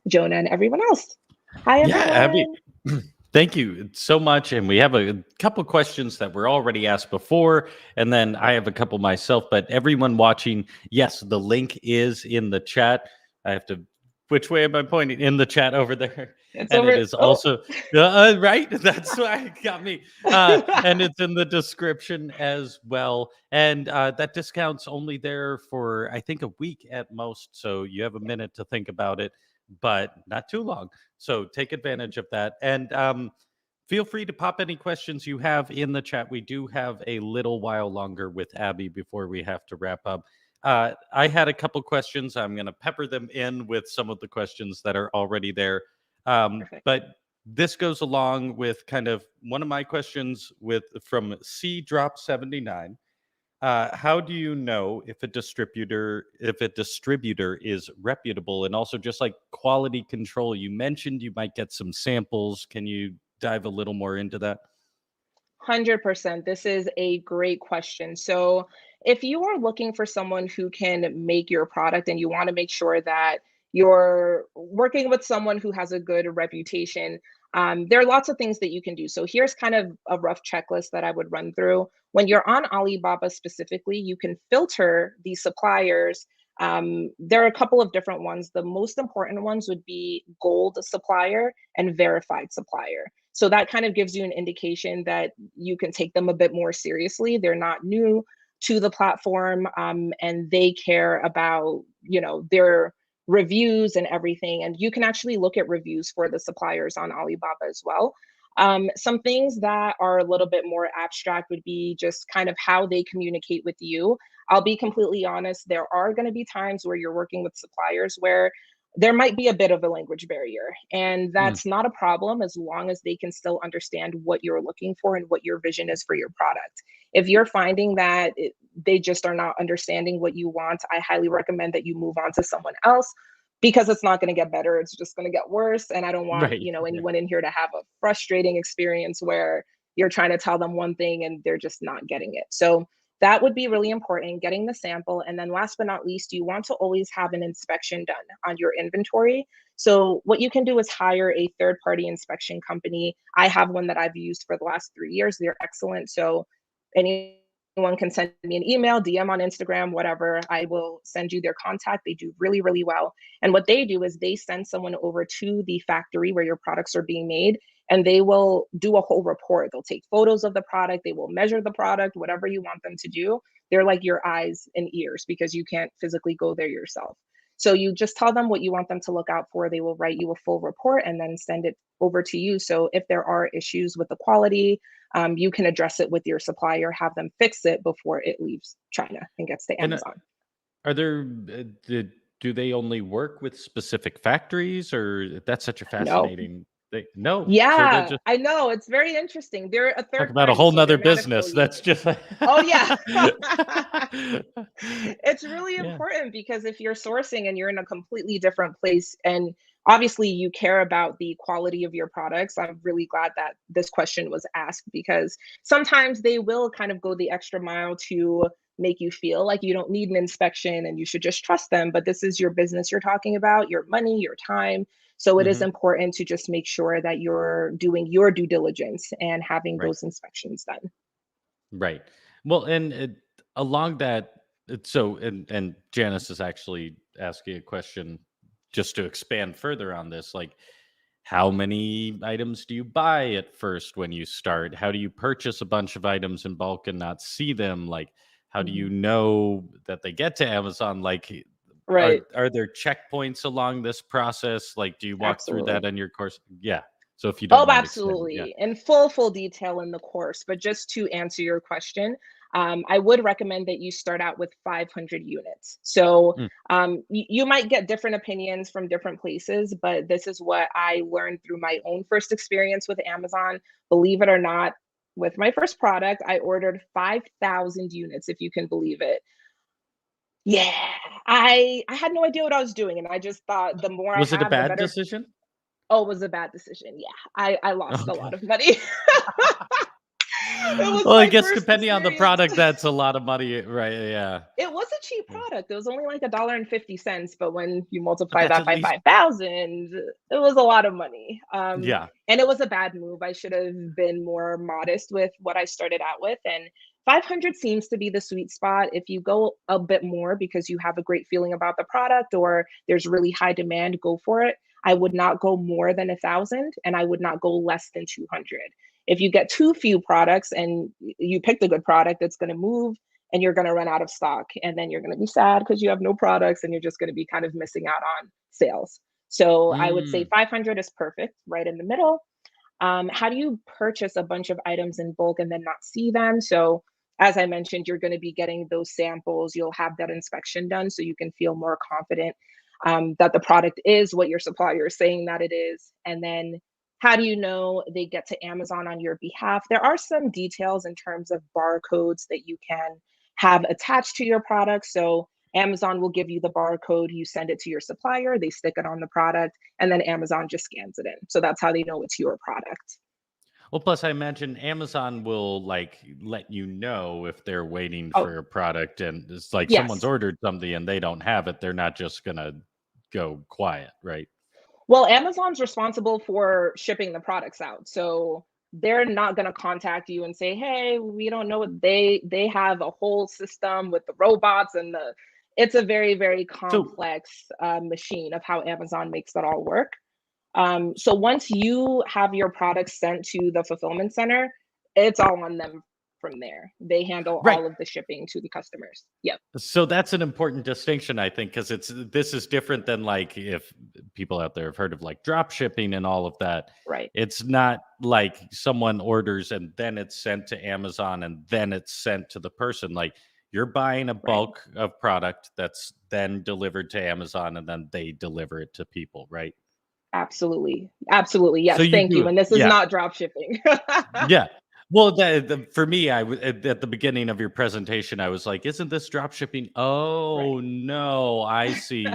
Jonah and everyone else. Hi, Yeah, Abby. everyone. Thank you so much. And we have a couple questions that were already asked before, and then I have a couple myself. But everyone watching, yes, the link is in the chat. I have to, which way am I pointing? In the chat over there. It's And it over. is Oh. also, right. That's why it got me. And it's in the description as well. And that discount's only there for, I think, a week at most. So you have a minute to think about it, but not too long. So take advantage of that. And feel free to pop any questions you have in the chat. We do have a little while longer with Abby before we have to wrap up. I had a couple questions. I'm going to pepper them in with some of the questions that are already there. Perfect. But this goes along with kind of one of my questions with from C Drop 79. How do you know if a distributor is reputable, and also just like quality control? You mentioned you might get some samples. Can you dive a little more into that? 100%. This is a great question. So, if you are looking for someone who can make your product and you want to make sure that you're working with someone who has a good reputation, there are lots of things that you can do. So, here's kind of a rough checklist that I would run through. When you're on Alibaba specifically, you can filter the suppliers. There are a couple of different ones. The most important ones would be gold supplier and verified supplier. So that kind of gives you an indication that you can take them a bit more seriously. They're not new to the platform, and they care about, their reviews and everything. And you can actually look at reviews for the suppliers on Alibaba as well. Some things that are a little bit more abstract would be just kind of how they communicate with you. I'll be completely honest, there are going to be times where you're working with suppliers where there might be a bit of a language barrier, and Mm, that's not a problem as long as they can still understand what you're looking for and what your vision is for your product. If you're finding that they just are not understanding what you want, I highly recommend that you move on to someone else, because it's not going to get better, it's just going to get worse. And I don't want, right. Yeah. anyone in here to have a frustrating experience where you're trying to tell them one thing and they're just not getting it. So that would be really important, getting the sample. And then last but not least, you want to always have an inspection done on your inventory. So what you can do is hire a third-party inspection company. I have one that I've used for the last 3 years. They're excellent. So anyone can send me an email, DM on Instagram, whatever. I will send you their contact. They do really, really well. And what they do is they send someone over to the factory where your products are being made, and they will do a whole report. They'll take photos of the product, they will measure the product, whatever you want them to do. They're like your eyes and ears because you can't physically go there yourself. So you just tell them what you want them to look out for. They will write you a full report and then send it over to you. So if there are issues with the quality, you can address it with your supplier, have them fix it before it leaves China and gets to And Amazon. are there, do they only work with specific factories, or that's such a No. fascinating thing? No. So they're Yeah, just I know. It's very interesting. They're a talk third about a party, whole so nother they're not business. That's affiliated. just like, Oh, yeah. It's really yeah. important because if you're sourcing and you're in a completely different place, and obviously you care about the quality of your products, I'm really glad that this question was asked, because sometimes they will kind of go the extra mile to make you feel like you don't need an inspection and you should just trust them. But this is your business you're talking about, your money, your time. So it is Hmm. important to just make sure that you're doing your due diligence and having Right. those inspections done. Right. Well, and along that, and Janice is actually asking a question just to expand further on this. Like, how many items do you buy at first when you start? How do you purchase a bunch of items in bulk and not see them? Like, how do you Mhm. know that they get to Amazon? Like, Right. are there checkpoints along this process? Like, do you walk through that Absolutely. on your course? Yeah. So if you don't Oh, mind expanding, yeah. absolutely. In full detail in the course. But just to answer your question, I would recommend that you start out with 500 units. So Mm. you might get different opinions from different places, but this is what I learned through my own first experience with Amazon. Believe it or not, with my first product, I ordered 5,000 units, if you can believe it. Yeah, I had no idea what I was doing, and I just thought the more I Was it a have, the bad better. decision? Oh, it was a bad decision. Yeah, I lost a lot Okay. of money. It was Well, I my guess first depending on the experience. product, that's a lot of money, right? Yeah. It was a cheap Yeah. product. It was only like $1.50, but when you But multiply that's that at by least 5,000, it was a lot of money. yeah. And it was a bad move. I should have been more modest with what I started out with. And 500 seems to be the sweet spot. If you go a bit more because you have a great feeling about the product or there's really high demand, go for it. I would not go more than 1,000, and I would not go less than 200. If you get too few products and you picked a good product, it's going to move and you're going to run out of stock, and then you're going to be sad because you have no products and you're just going to be kind of missing out on sales. So I would say Mm, 500 is perfect, right in the middle. How do you purchase a bunch of items in bulk and then not see them? So as I mentioned, you're going to be getting those samples. You'll have that inspection done so you can feel more confident that the product is what your supplier is saying that it is. And then how do you know they get to Amazon on your behalf? There are some details in terms of barcodes that you can have attached to your product. So Amazon will give you the barcode, you send it to your supplier, they stick it on the product, and then Amazon just scans it in. So that's how they know it's your product. well, plus I imagine Amazon will, like, let you know if they're waiting Oh, for a product and it's like someone's yes. ordered something and they don't have it, they're not just gonna go quiet, right? Well, Amazon's responsible for shipping the products out. So they're not going to contact you and say, "Hey, we don't know what they have a whole system with the robots and the it's a very So complex machine of how Amazon makes that all work. So once you have your products sent to the fulfillment center, it's all on them from there. They handle right. all of the shipping to the customers. Yep. So that's an important distinction, I think, because this is different than, like, if people out there have heard of like drop shipping and all of that. Right. It's not like someone orders and then it's sent to Amazon and then it's sent to the person. Like, you're buying a Right. bulk of product that's then delivered to Amazon and then they deliver it to people, right? Absolutely. Absolutely. So Yes. you Thank you. do, And this is yeah. not drop shipping. Yeah. Well, for me, at the beginning of your presentation, I was like, "Isn't this drop shipping?" Oh Right. no, I see.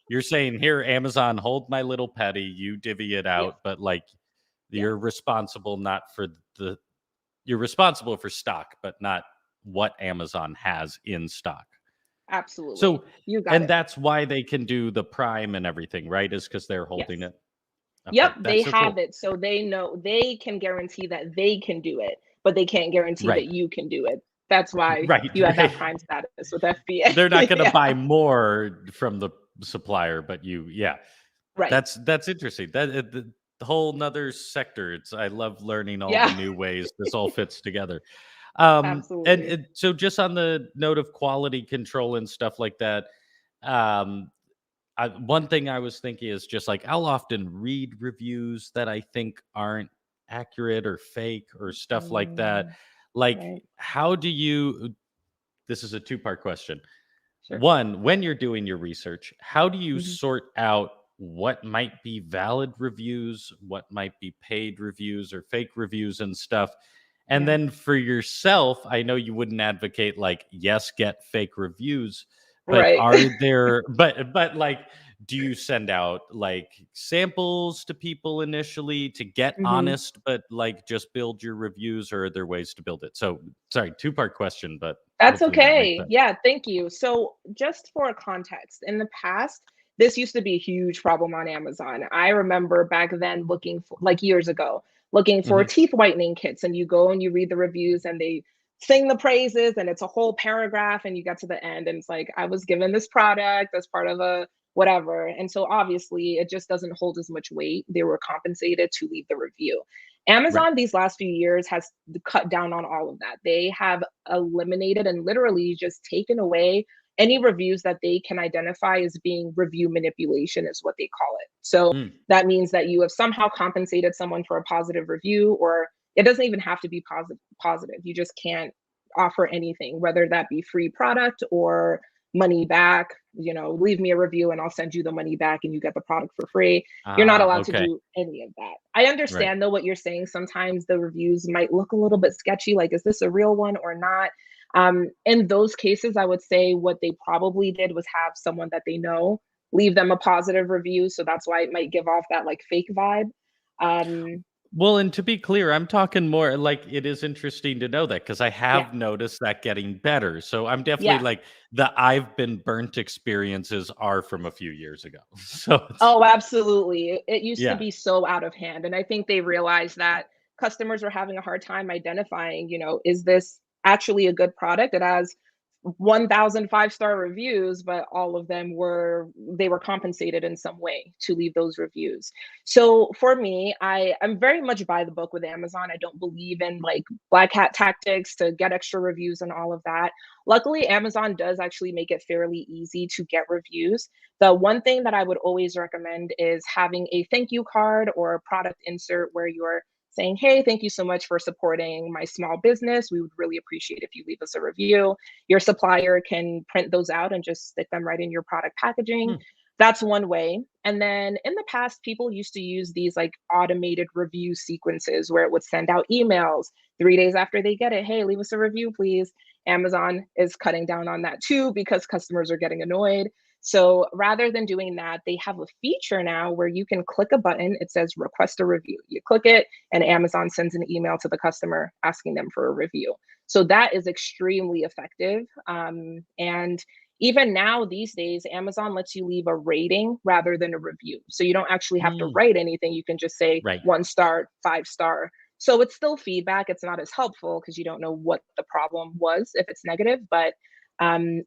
You're saying here, Amazon, hold my little petty, you divvy it Yes. out, but like Yes. you're responsible not for the you're responsible for stock, but not what Amazon has in stock. Absolutely. So, You got and it. that's why they can do the Prime and everything, right? Is because they're holding Yes. it. Yep. Okay, They that's so have cool. it. So they know they can guarantee that they can do it, but they can't guarantee Right, that you can do it. That's why right, you have that right. prime status with They're not FBA. gonna Yeah. buy more from the supplier, but yeah. Right. That's interesting. That the whole 'nother sector. It's I love learning all the Yeah. new ways this all fits together. Absolutely. And so just on the note of quality control and stuff like that, um, one thing I was thinking is just like I'll often read reviews that I think aren't accurate or fake or stuff like that. Mm, Like, right. how do you this is a two-part question. Sure. One, when you're doing your research, how do you Mhm. sort out what might be valid reviews, what might be paid reviews or fake reviews and stuff? And Yeah. then for yourself, I know you wouldn't advocate like, yes, get fake reviews, but Right. are there, but like, do you send out like samples to people initially to get Mhm. honest, but like just build your reviews, or are there ways to build it? So, sorry, two-part question, but That's hopefully that makes okay. sense. Yeah, thank you. So, just for context, in the past, this used to be a huge problem on Amazon. I remember back then looking for, like years ago, looking for Mhm. teeth whitening kits, and you go and you read the reviews and they sing the praises and it's a whole paragraph and you get to the end and it's like, I was given this product as part of a whatever. And so obviously it just doesn't hold as much weight. They were compensated to leave the review. Right. Amazon these last few years has cut down on all of that. They have eliminated and literally just taken away any reviews that they can identify as being review manipulation, is what they call it. So Mm. that means that you have somehow compensated someone for a positive review, or it doesn't even have to be positive. You just can't offer anything, whether that be free product or money back. Leave me a review and I'll send you the money back and you get the product for free. You're not Ah, allowed to okay. do any of that. I Right. understand though what you're saying. Sometimes the reviews might look a little bit sketchy, like, is this a real one or not? In those cases, I would say what they probably did was have someone that they know leave them a positive review. So that's why it might give off that like fake vibe. Um, Well, and to be clear, I'm talking more like it is interesting to know that because I yeah, have noticed that getting better. So I'm definitely yeah. like the I've been burnt experiences are from a few years ago. So it's Oh, absolutely. It used to yeah. be so out of hand. And I think they realized that customers are having a hard time identifying, is this actually a good product? It has 1,000 five-star reviews, but all of them they were compensated in some way to leave those reviews. So for me, I'm very much by the book with Amazon. I don't believe in like black hat tactics to get extra reviews and all of that. Luckily, Amazon does actually make it fairly easy to get reviews. The one thing that I would always recommend is having a thank you card or a product insert where you're saying, hey, thank you so much for supporting my small business. We would really appreciate if you leave us a review. Your supplier can print those out and just stick them right in your product packaging. Hmm. That's one way. And then in the past, people used to use these like automated review sequences where it would send out emails 3 days after they get it. Hey, leave us a review, please. Amazon is cutting down on that too because customers are getting annoyed. So rather than doing that, they have a feature now where you can click a button. It says request a review. You click it, and Amazon sends an email to the customer asking them for a review. So that is extremely effective. And even now, these days, Amazon lets you leave a rating rather than a review. So you don't actually have to Mm. write anything. You can just say Right. 1 star, 5 star. So it's still feedback. It's not as helpful because you don't know what the problem was if it's negative, but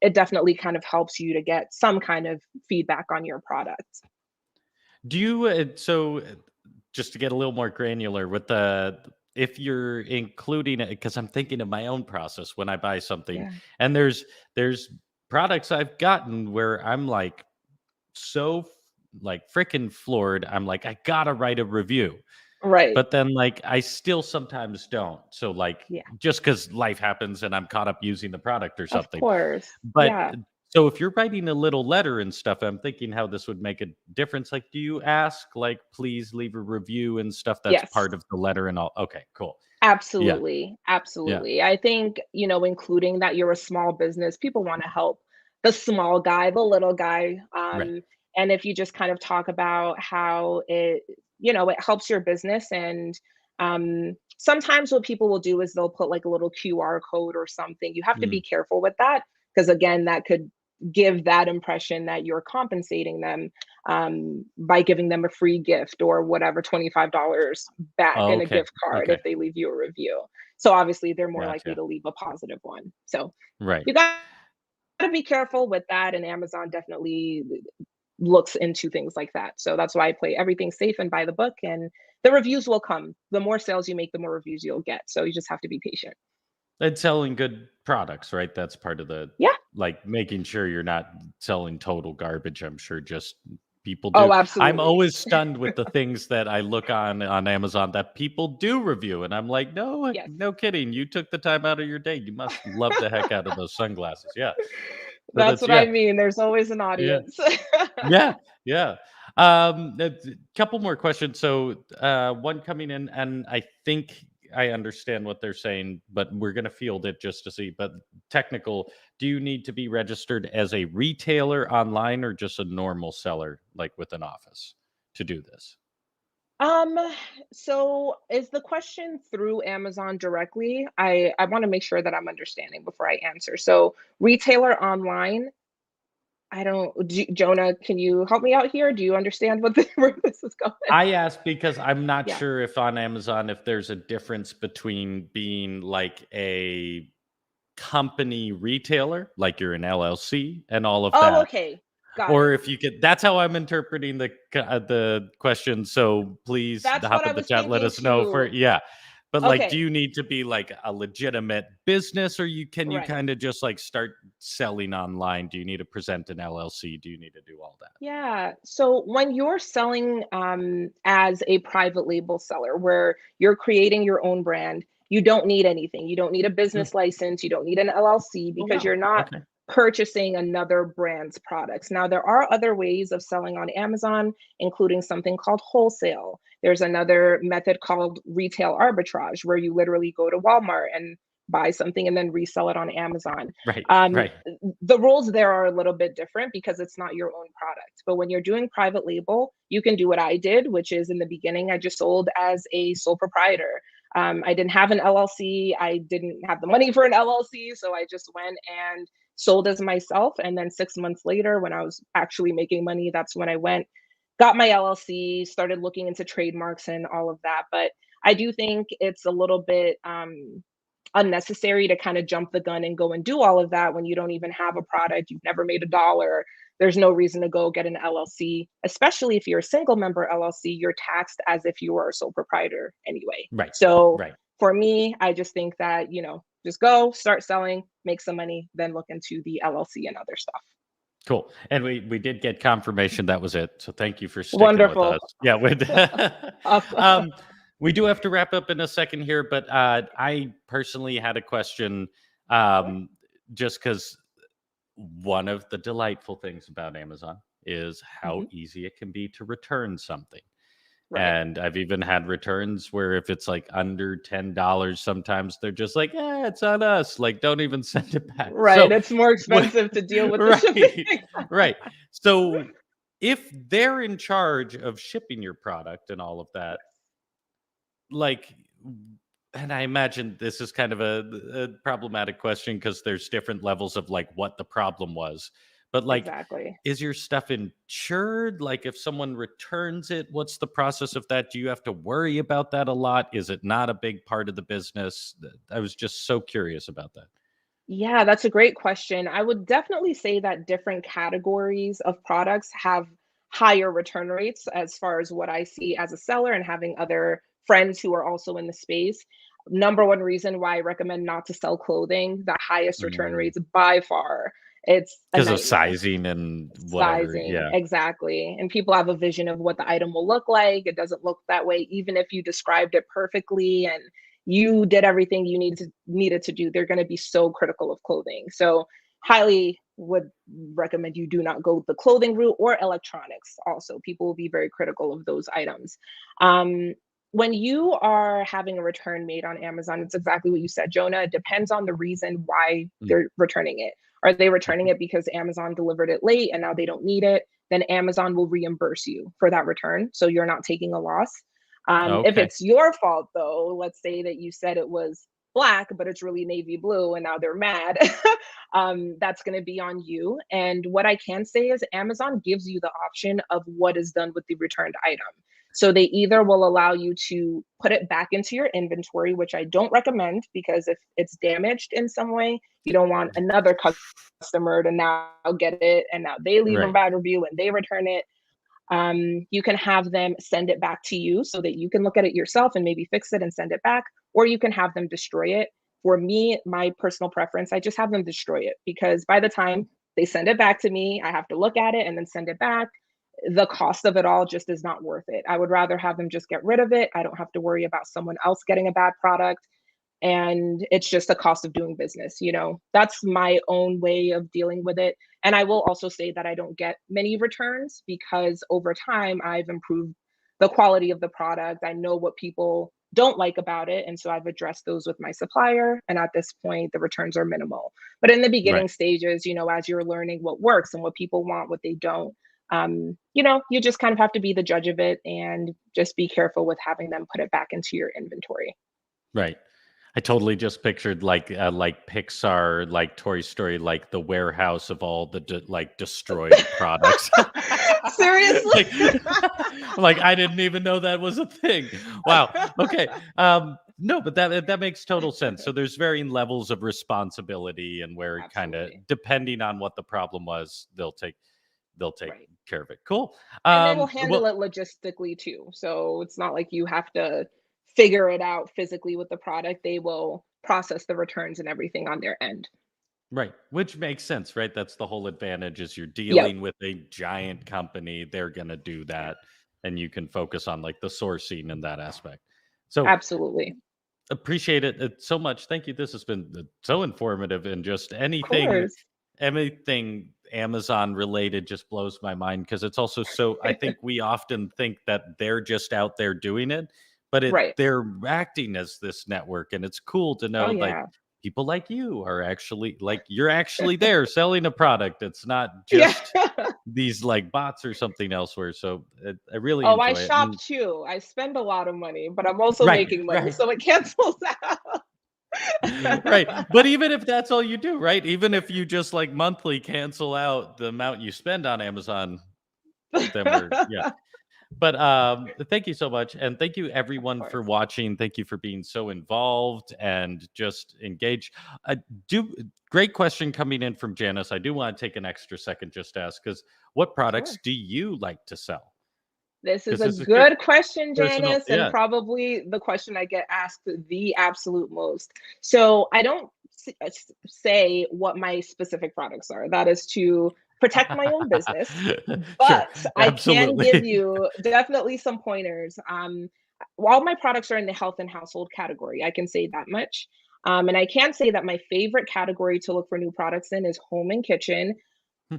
it definitely kind of helps you to get some kind of feedback on your product. Do you just to get a little more granular with the if you're including it because I'm thinking of my own process when I buy something Yeah. and there's products I've gotten where I'm like so like freaking floored. I'm like, I gotta write a review. Right. But then like I still sometimes don't. So like Yeah. just because life happens and I'm caught up using the product or Of something. course. But Yeah. so if you're writing a little letter and stuff, I'm thinking how this would make a difference. Like, do you ask like please leave a review and stuff that's Yes. part of the letter and all? Okay, cool. Yeah, Absolutely. yeah, Absolutely. I think, including that you're a small business, people want to help the small guy, the little guy. right. And if you just kind of talk about how it helps your business. And sometimes what people will do is they'll put like a little QR code or something. You have to be Mm. careful with that because, again, that could give that impression that you're compensating them by giving them a free gift or whatever, $25 back Oh, in a okay, gift card okay, if they leave you a review. So obviously they're more likely gotcha. to leave a positive one. So Right. you got to be careful with that. And Amazon definitely looks into things like that. So that's why I play everything safe and by the book. And the reviews will come. The more sales you make, the more reviews you'll get. So you just have to be patient. And selling good products, right? That's part of the Yeah. like making sure you're not selling total garbage. I'm sure just people do. Oh, I'm absolutely. always stunned with the things that I look on Amazon that people do review, and I'm like, no, Yes. no kidding. You took the time out of your day. You must love the heck out of those sunglasses. Yeah. So That's that's what I yeah, mean. There's always an yeah. audience. Yeah, yeah. A couple more questions. So, one coming in, and I think I understand what they're saying, but we're going to field it just to see. But technical, do you need to be registered as a retailer online or just a normal seller, like with an office, to do this? Um, so is the question through Amazon directly? I want to make sure that I'm understanding before I answer. So retailer online. I don't, Jonah, can you help me out here? Do you understand what where this is going? I asked because I'm not Yeah. sure if on Amazon if there's a difference between being like a company retailer, like you're an LLC and all of Oh, that, okay. Got or it. if you could. That's how I'm interpreting the question. So please That's what hop I in the was chat. Let thinking us know for too. yeah. But like, do Okay. you need to be like a legitimate business, or can you Right. kind of just like start selling online? Do you need to present an LLC? Do you need to do all that? Yeah. So when you're selling as a private label seller, where you're creating your own brand, you don't need anything. You don't need a Mm. business license. You don't need an LLC Oh because wow. you're not Okay. purchasing another brand's products. Now, there are other ways of selling on Amazon, including something called wholesale. There's another method called retail arbitrage, where you literally go to Walmart and buy something and then resell it on Amazon. Right. Um, Right. the rules there are a little bit different because it's not your own product. But when you're doing private label, you can do what I did, which is in the beginning, I just sold as a sole proprietor. I didn't have an LLC. I didn't have the money for an LLC. So I just went and sold as myself. And then 6 months later, when I was actually making money, that's when I went, got my LLC, started looking into trademarks and all of that. But I do think it's a little bit unnecessary to kind of jump the gun and go and do all of that when you don't even have a product, you've never made a dollar. There's no reason to go get an LLC, especially if you're a single member LLC, you're taxed as if you were a sole proprietor anyway. Right. So Right. for me, I just think that, just go start selling, make some money, then look into the LLC and other stuff. Cool. And we did get confirmation that was it. So thank you for sticking with us. Wonderful. Yeah, Awesome. um, we do have to wrap up in a second here, but I personally had a question, Sure. um, just because one of the delightful things about Amazon is how Mhm. easy it can be to return something. Right. And I've even had returns where if it's like under $10, sometimes they're just like, "Yeah, it's on us." Like, don't even send it back. Right. So, It's more what expensive to deal with the shipping. right, right. So, if they're in charge of shipping your product and all of that, Yes, like, and I imagine this is kind of a problematic question because there's different levels of like what the problem was. But like, exactly. is your stuff insured? Like, if someone returns it, what's the process of that? Do you have to worry about that a lot? Is it not a big part of the business? I was just so curious about that. Yeah, that's a great question. I would definitely say that different categories of products have higher return rates as far as what I see as a seller and having other friends who are also in the space. Number one reason why I recommend not to sell clothing, the highest return rates by far. It's a Because of nightmare. sizing and whatever. Sizing, Yeah. exactly. And people have a vision of what the item will look like. It doesn't look that way, even if you described it perfectly and you did everything you needed to do. They're going to be so critical of clothing. So highly would recommend you do not go the clothing route or electronics. Also, people will be very critical of those items. Um, when you are having a return made on Amazon, it's exactly what you said, Jonah. It depends on the reason why Mm. they're returning it. Are they returning Mhm. it because Amazon delivered it late and now they don't need it? Then Amazon will reimburse you for that return. So you're not taking a loss. If Okay. it's your fault, though, let's say that you said it was black, but it's really navy blue and now they're mad. That's going to be on you. And what I can say is Amazon gives you the option of what is done with the returned item. So they either will allow you to put it back into your inventory, which I don't recommend because if it's damaged in some way, you don't want another customer to now get it and now they leave a Right. bad review and they return it. You can have them send it back to you so that you can look at it yourself and maybe fix it and send it back, or you can have them destroy it. For me, my personal preference, I just have them destroy it because by the time they send it back to me, I have to look at it and then send it back. The cost of it all just is not worth it. I would rather have them just get rid of it. I don't have to worry about someone else getting a bad product, and it's just the cost of doing business. That's my own way of dealing with it. And I will also say that I don't get many returns because over time I've improved the quality of the product. I know what people don't like about it, and so I've addressed those with my supplier, and at this point the returns are minimal. But in the Right. beginning stages, as you're learning what works and what people want, what they don't, you just kind of have to be the judge of it and just be careful with having them put it back into your inventory. Right. I totally just pictured like Pixar, like Toy Story, like the warehouse of all the like destroyed products. Seriously? Like, I'm like, I didn't even know that was a thing. Wow. Okay. No, but that makes total sense. So there's varying levels of responsibility, and where kind of Absolutely. depending on what the problem was, they'll take Right. care of it. Cool. And they will handle Well, it logistically too. So it's not like you have to figure it out physically with the product. They will process the returns and everything on their end. right, which makes sense, right? That's the whole advantage, is you're Yep, dealing with a giant company. They're going to do that, and you can focus on like the sourcing and that aspect. So absolutely. appreciate it so much. Thank you. This has been so informative, and just Of course. anything Amazon related just blows my mind, because it's also so, I think we often think that they're just out there doing it, but Right. they're acting as this network, and it's cool to Oh, know like yeah. people like you are actually, like, you're actually there selling a product. It's not Yeah. just these like bots or something elsewhere. So I really Oh, I enjoy it. shop too. I spend a lot of money, but I'm also Right, making money, right. so it cancels out. Right. But even if that's all you do, right? Even if you just like monthly cancel out the amount you spend on Amazon, then we're, yeah. But thank you so much. And thank you Of everyone for course. watching. Thank you for being so involved and just engaged. Do Great question coming in from Janice. I do want to take an extra second just to ask, because what products Sure. do you like to sell? This is Because a this is very good question, personal. Janice, and Yeah. probably the question I get asked the absolute most. So I don't say what my specific products are. That is to protect my own business, Sure. but I can give Absolutely. you definitely some pointers. All my products are in the health and household category. I can say that much. And I can say that my favorite category to look for new products in is home and kitchen.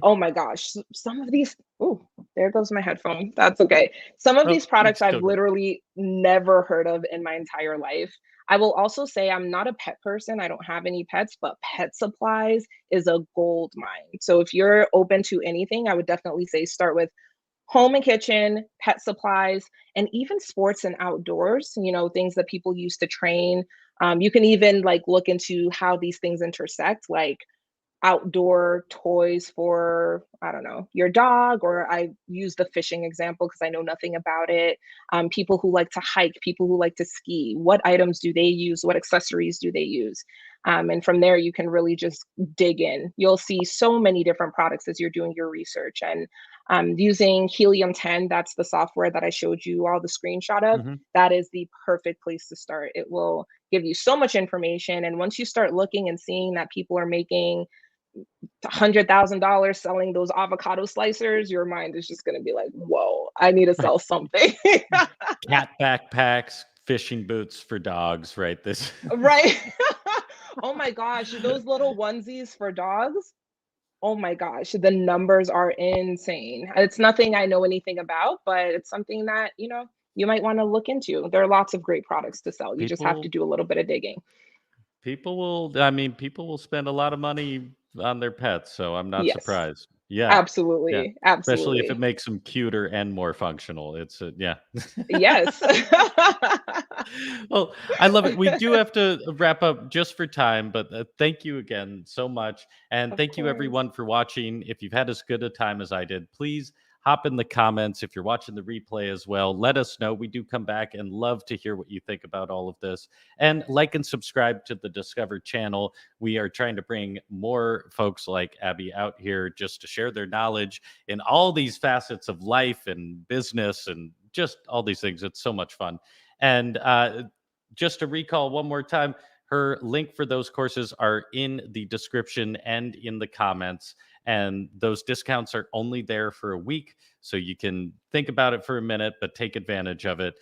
Oh my gosh, some of these, oh, there goes my headphone. That's okay. Some of Oh, these products it's I've still good. literally never heard of in my entire life. I will also say I'm not a pet person. I don't have any pets, but pet supplies is a gold mine. So if you're open to anything, I would definitely say start with home and kitchen, pet supplies, and even sports and outdoors, things that people use to train. You can even like look into how these things intersect, like outdoor toys for, I don't know, your dog, or I use the fishing example because I know nothing about it. People who like to hike, people who like to ski, what items do they use? What accessories do they use? And from there, you can really just dig in. You'll see so many different products as you're doing your research. And using Helium 10, that's the software that I showed you all the screenshot of. Mhm. That is the perfect place to start. It will give you so much information. And once you start looking and seeing that people are making $100,000 selling those avocado slicers, your mind is just going to be like, whoa, I need to Right. sell something. Cat backpacks, fishing boots for dogs, right? This Right. Oh my gosh, those little onesies for dogs. Oh my gosh, the numbers are insane. It's nothing I know anything about, but it's something that, you might want to look into. There are lots of great products to sell. You just have to people do a little bit of digging. people will spend a lot of money on their pets, so I'm not Yes, surprised. Yeah. Yeah. absolutely. Especially if it Absolutely. makes them cuter and more functional. It's yeah. Yes. Well, I love it. We do have to wrap up just for time, but thank you again so much. And Of thank you course. everyone for watching. If you've had as good a time as I did, please hop in the comments. If you're watching the replay as well, let us know. We do come back and love to hear what you think about all of this. And like and subscribe to the Discover channel. We are trying to bring more folks like Abby out here just to share their knowledge in all these facets of life and business and just all these things. It's so much fun. And just to recall one more time, her link for those courses are in the description and in the comments. And those discounts are only there for a week. So you can think about it for a minute, but take advantage of it.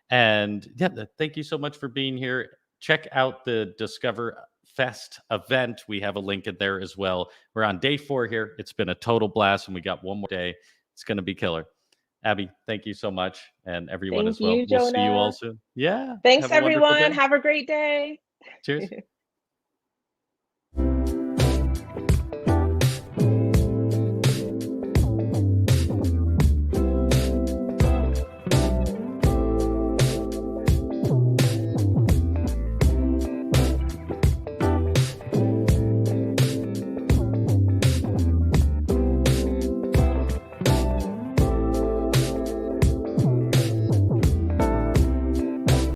And yeah, thank you so much for being here. Check out the Discover Fest event. We have a link in there as well. We're on day 4 here. It's been a total blast, and we got one more day. It's going to be killer. Abby, thank you so much. And everyone Thank as well. you, We'll see you all Jonah. soon. Yeah. Thanks, Have a wonderful everyone. day. Have a great day. Cheers.